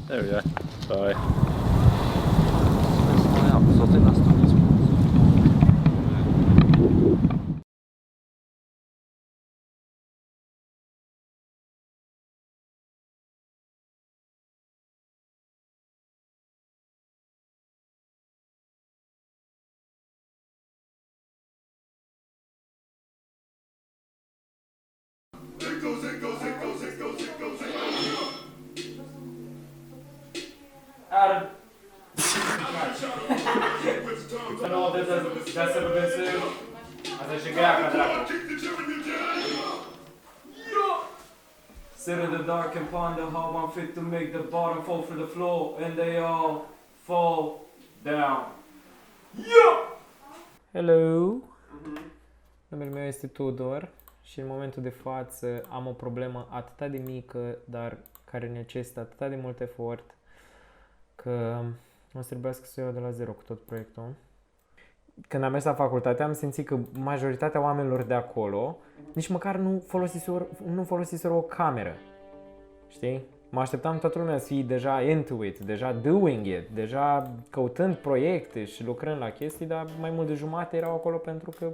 There we go. Bye. I think that's the Sit in the dark and ponder how I'm fit to make the bottom fall for the floor, and they all fall down. Hello! Numele meu este Tudor și în momentul de față am o problemă atât de mică, dar care necesită atât de mult efort, că o să trebuiască să o iau de la zero cu tot proiectul. Când am mers la facultate am simțit că majoritatea oamenilor de acolo nici măcar nu folosiseră o cameră. Știi? Mă așteptam toată lumea să fie deja into it, deja doing it, deja căutând proiecte și lucrând la chestii, dar mai mult de jumate erau acolo pentru că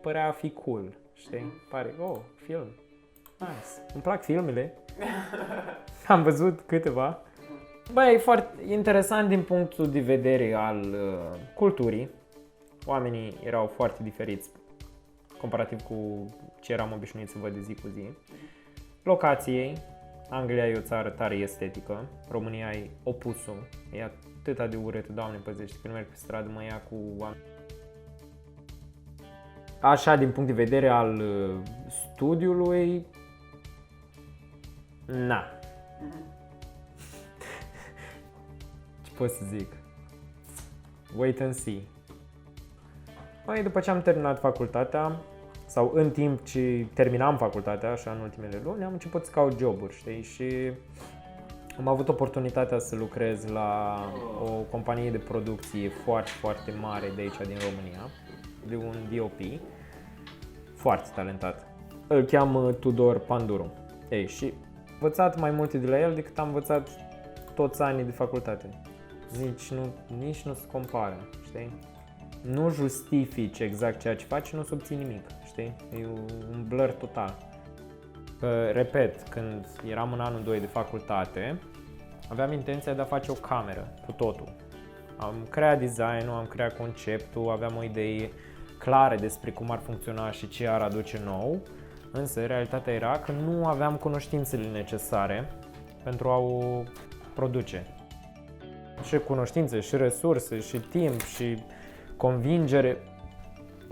părea a fi cool. Știi? Pare, film. Nice. Îmi plac filmele. Am văzut câteva. Băi, e foarte interesant din punctul de vedere al culturii. Oamenii erau foarte diferiți comparativ cu ce eram obișnuit să văd de zi cu zi. Locației, Anglia e o țară tare estetică, România e opusul, e atâta de urâtă, Doamne păzește, când merg pe stradă mă ia cu oameni. Așa, din punct de vedere al studiului, na. Ce pot să zic? Wait and see. Păi, după ce am terminat facultatea, sau în timp ce terminam facultatea, așa în ultimele luni, am început să caut joburi, știi? Și am avut oportunitatea să lucrez la o companie de producție foarte, foarte mare de aici, din România, de un DOP, foarte talentat. Îl cheamă Tudor Panduru. Ei, și am învățat mai multe de la el decât am învățat toți anii de facultate. Nici nu se compară, știi? Nu justifici exact ceea ce faci și nu se obții nimic, știi? E un blur total. Repet, când eram în anul 2 de facultate, aveam intenția de a face o cameră cu totul. Am creat design-ul, am creat conceptul, aveam o idee clară despre cum ar funcționa și ce ar aduce nou, însă realitatea era că nu aveam cunoștințele necesare pentru a o produce. Și cunoștințe, și resurse, și timp, și convingere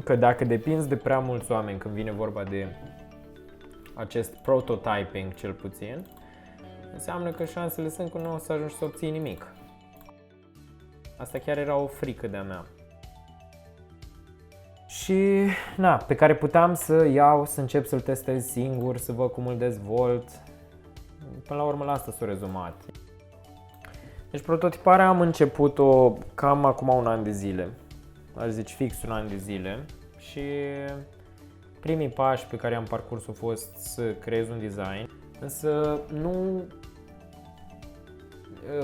că dacă depinzi de prea mulți oameni când vine vorba de acest prototyping cel puțin, înseamnă că șansele sunt că nu o să ajungi să obții nimic. Asta chiar era o frică de-a mea. Și, pe care puteam să iau, să încep să-l testez singur, să văd cum îl dezvolt. Până la urmă la asta s-a rezumat. Deci prototiparea am început-o cam acum un an de zile. Aș zice fix un an de zile. Și primii pași pe care am parcurs au fost să creez un design. Însă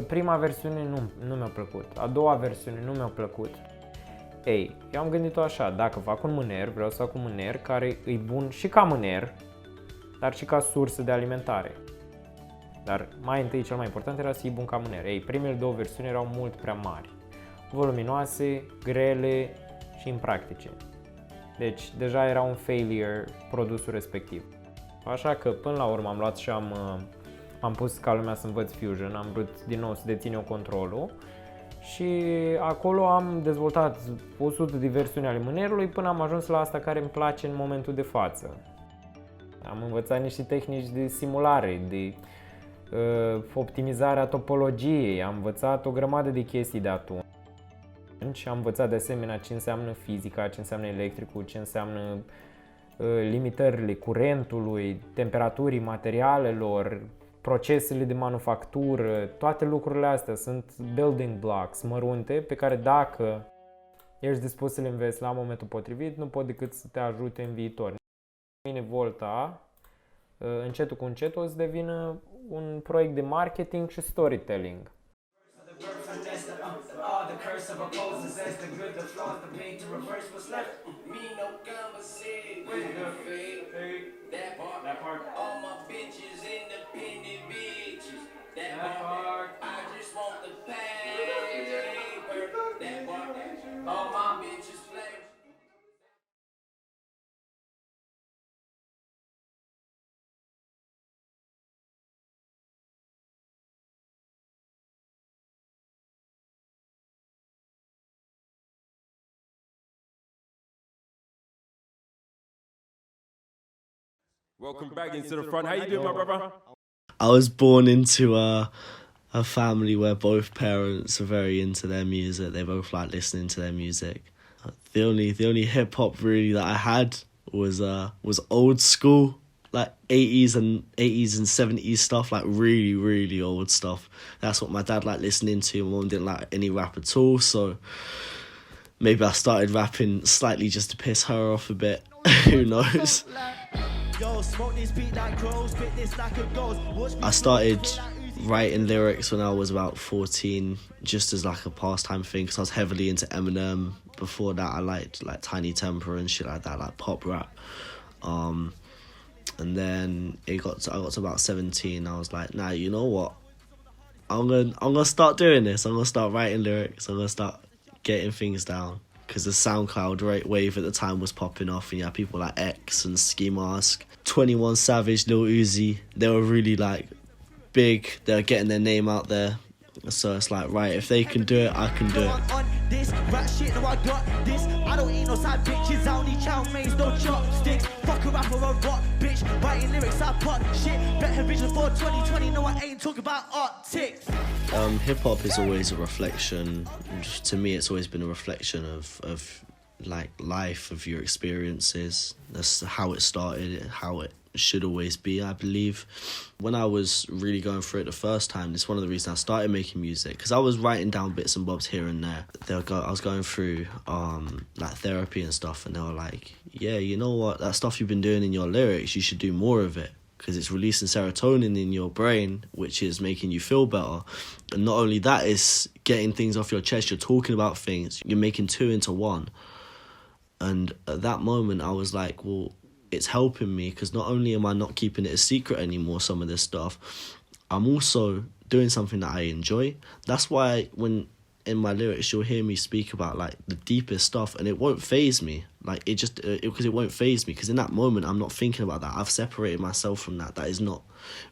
prima versiune nu mi-a plăcut. A doua versiune nu mi-a plăcut. Ei, eu am gândit-o așa, dacă fac un mâner, vreau să fac un mâner care e bun și ca mâner, dar și ca sursă de alimentare. Dar mai întâi, cel mai important era să fie bun ca mâner. Ei, primele două versiuni erau mult prea mari, voluminoase, grele și impractice. Deci deja era un failure produsul respectiv. Așa că până la urmă am luat și am am pus ca lumea să învăț Fusion, am vrut din nou să dețin eu controlul și acolo am dezvoltat 100 de versiuni ale mânerului până am ajuns la asta care îmi place în momentul de față. Am învățat niște tehnici de simulare, de optimizarea topologiei, am învățat o grămadă de chestii de atunci. Am învățat de asemenea ce înseamnă fizica, ce înseamnă electricul, ce înseamnă limitările curentului, temperaturii materialelor, procesele de manufactură, toate lucrurile astea sunt building blocks mărunte pe care dacă ești dispus să le înveți la momentul potrivit, nu pot decât să te ajute în viitor. Mine Volta, încetul cu încetul, o să devină un proiect de marketing și storytelling. The curse of opposers as the good, the flaws, the pain to reverse what's left. Me no conversation with the fake. That part. All my bitches independent bitches. That part. I just want the paper. That part. All my bitches flex. Welcome back into the front. How you doing, my brother? I was born into a family where both parents are very into their music. They both like listening to their music. The only hip hop really that I had was old school, like 80s and 70s stuff, like really, really old stuff. That's what my dad liked listening to. My mum didn't like any rap at all, so maybe I started rapping slightly just to piss her off a bit. Who knows? I started writing lyrics when I was about 14, just as like a pastime thing, because I was heavily into Eminem. Before that, I liked like Tiny Temper and shit like that, like pop rap. And then I got to about 17. I was like, nah, you know what? I'm gonna start doing this. I'm gonna start writing lyrics. I'm gonna start getting things down. Because the SoundCloud wave at the time was popping off, and you had people like X and Ski Mask, 21 Savage, Lil Uzi. They were really like big. They were getting their name out there. So it's like, right, if they can do it, I can do it. This rap shit, no, I got this. I don't eat no side bitches, I only chow mains, no chopsticks. Fuck a rapper, a rock bitch. Writing lyrics, I pop shit. Better vision for 2020, no, I ain't talking about optics. Hip hop is always a reflection. To me, it's always been a reflection of like life, of your experiences. That's how it started, how it should always be, I believe. When I was really going through it the first time, it's one of the reasons I started making music, because I was writing down bits and bobs here and there. I was going through like therapy and stuff, and they were like, yeah, you know what, that stuff you've been doing in your lyrics, you should do more of it, because it's releasing serotonin in your brain, which is making you feel better. And not only that, it's getting things off your chest, you're talking about things, you're making two into one. And at that moment I was like, well, it's helping me, because not only am I not keeping it a secret anymore, some of this stuff, I'm also doing something that I enjoy. That's why when in my lyrics you'll hear me speak about like the deepest stuff, and it won't faze me. Like because it won't faze me, because in that moment I'm not thinking about that. I've separated myself from that. That is not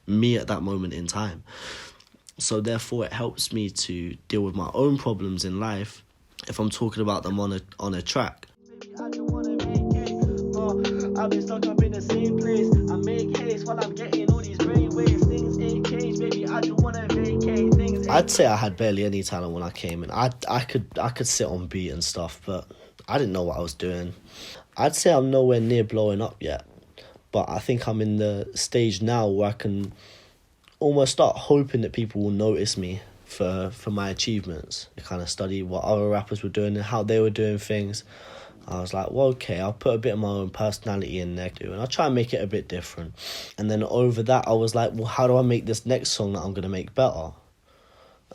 me at that moment in time. So therefore it helps me to deal with my own problems in life if I'm talking about them on a track. I've been stuck up in the same place. I make haste while I'm getting all these brainwaves. Things ain't caged, baby. I just wanna vacate. Things. I'd say I had barely any talent when I came in. I could sit on beat and stuff, but I didn't know what I was doing. I'd say I'm nowhere near blowing up yet, but I think I'm in the stage now where I can almost start hoping that people will notice me for my achievements. I kind of study what other rappers were doing and how they were doing things. I was like, well, okay, I'll put a bit of my own personality in there too, and I'll try and make it a bit different. And then over that, I was like, well, how do I make this next song that I'm going to make better?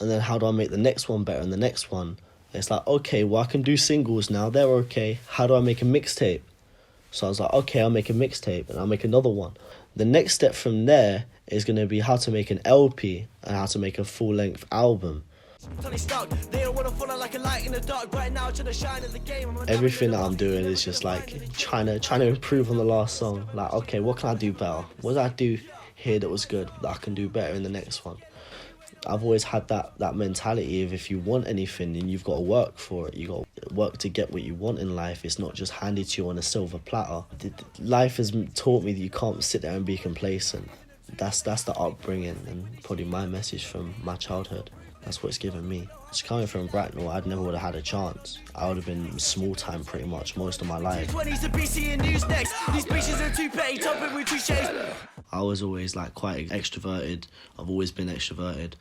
And then how do I make the next one better and the next one? And it's like, okay, well, I can do singles now. They're okay. How do I make a mixtape? So I was like, okay, I'll make a mixtape and I'll make another one. The next step from there is going to be how to make an LP and how to make a full-length album. Everything that I'm doing is just like trying to improve on the last song. Like, okay, what can I do better? What did I do here that was good, that I can do better in the next one. I've always had that mentality of if you want anything, then you've got to work for it. You got to work to get what you want in life. It's not just handed to you on a silver platter. Life has taught me that you can't sit there and be complacent. That's the upbringing and probably my message from my childhood. That's what it's given me. Just coming from Bracknell, I'd never would have had a chance. I would have been small time pretty much most of my life. I was always like quite extroverted. I've always been extroverted.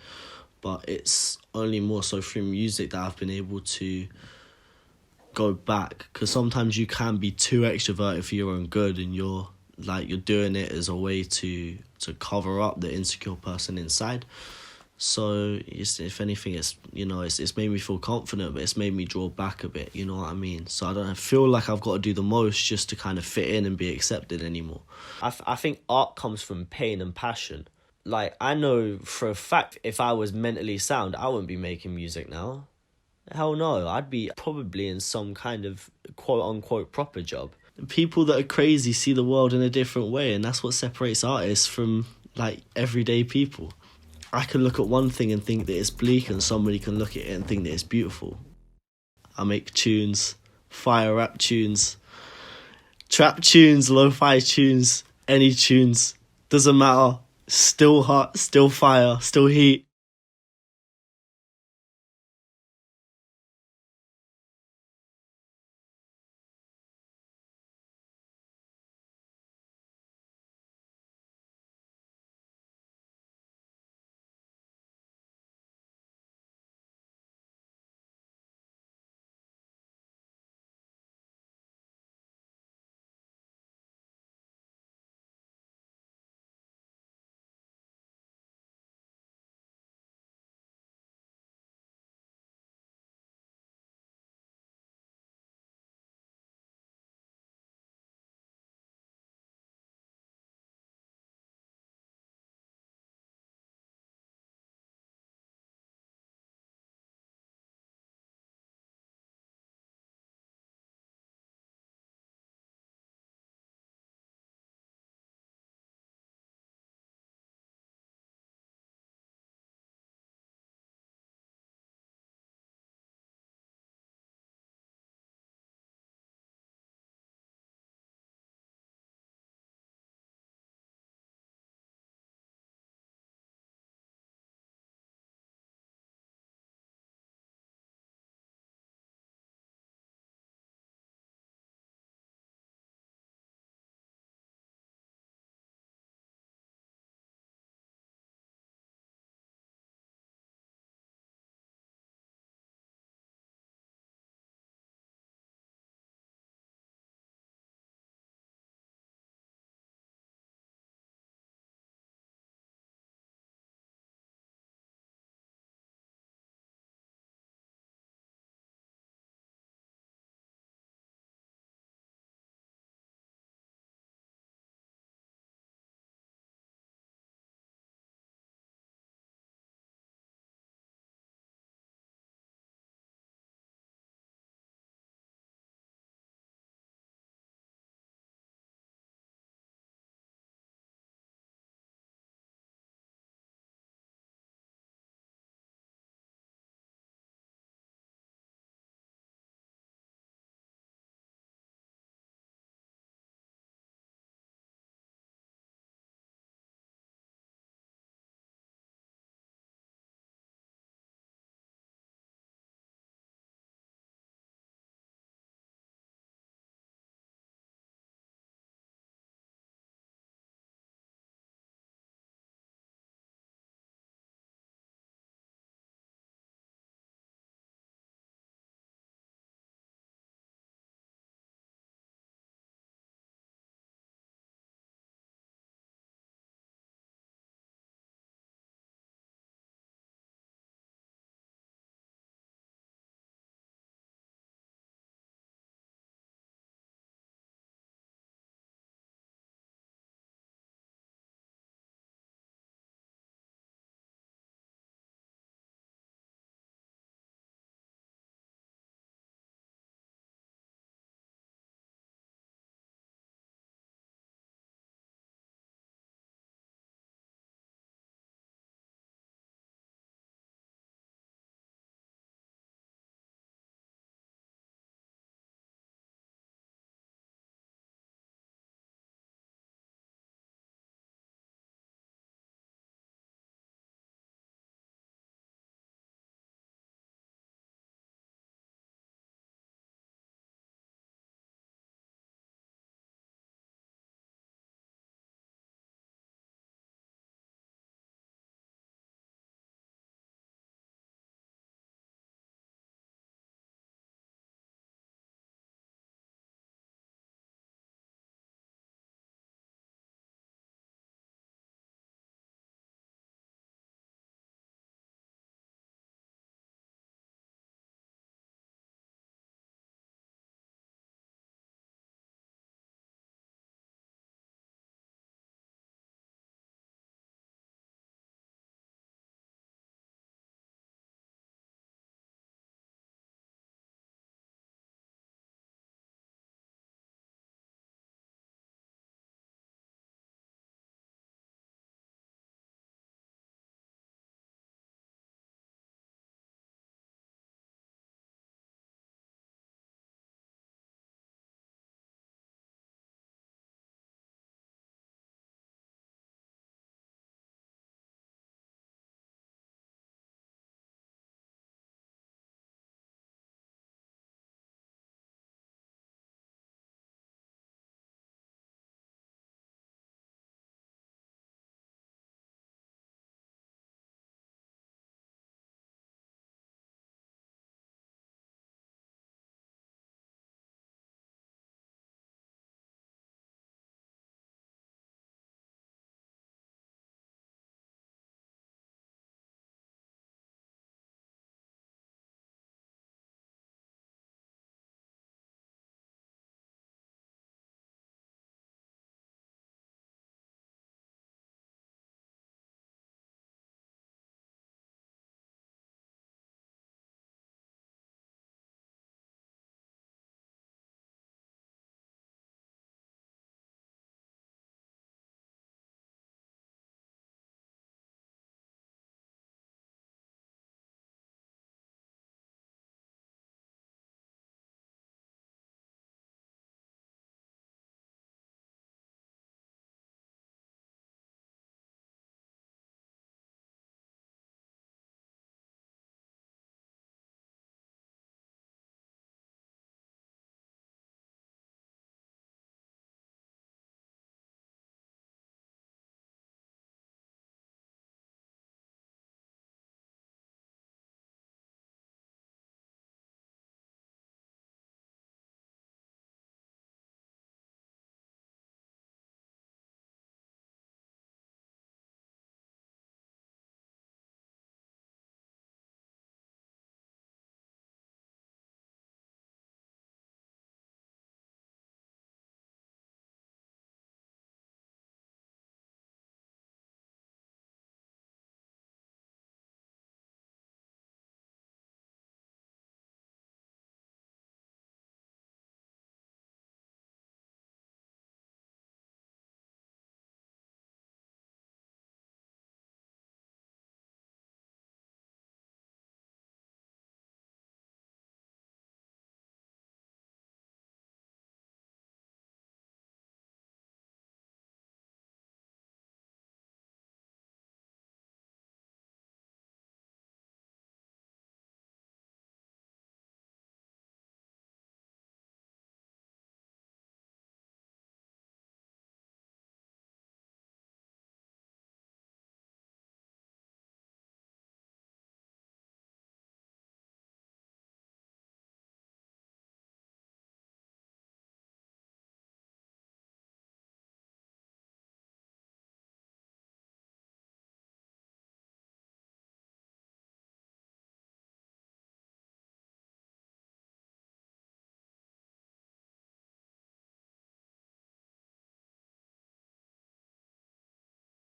But it's only more so through music that I've been able to go back. Because sometimes you can be too extroverted for your own good, and you're doing it as a way to cover up the insecure person inside. So if anything, it's made me feel confident, but it's made me draw back a bit, you know what I mean? So I don't feel like I've got to do the most just to kind of fit in and be accepted anymore. I think art comes from pain and passion. Like, I know for a fact if I was mentally sound, I wouldn't be making music now. Hell no, I'd be probably in some kind of quote-unquote proper job. People that are crazy see the world in a different way, and that's what separates artists from, like, everyday people. I can look at one thing and think that it's bleak, and somebody can look at it and think that it's beautiful. I make tunes, fire rap tunes, trap tunes, lo-fi tunes, any tunes. Doesn't matter. Still hot, still fire, still heat.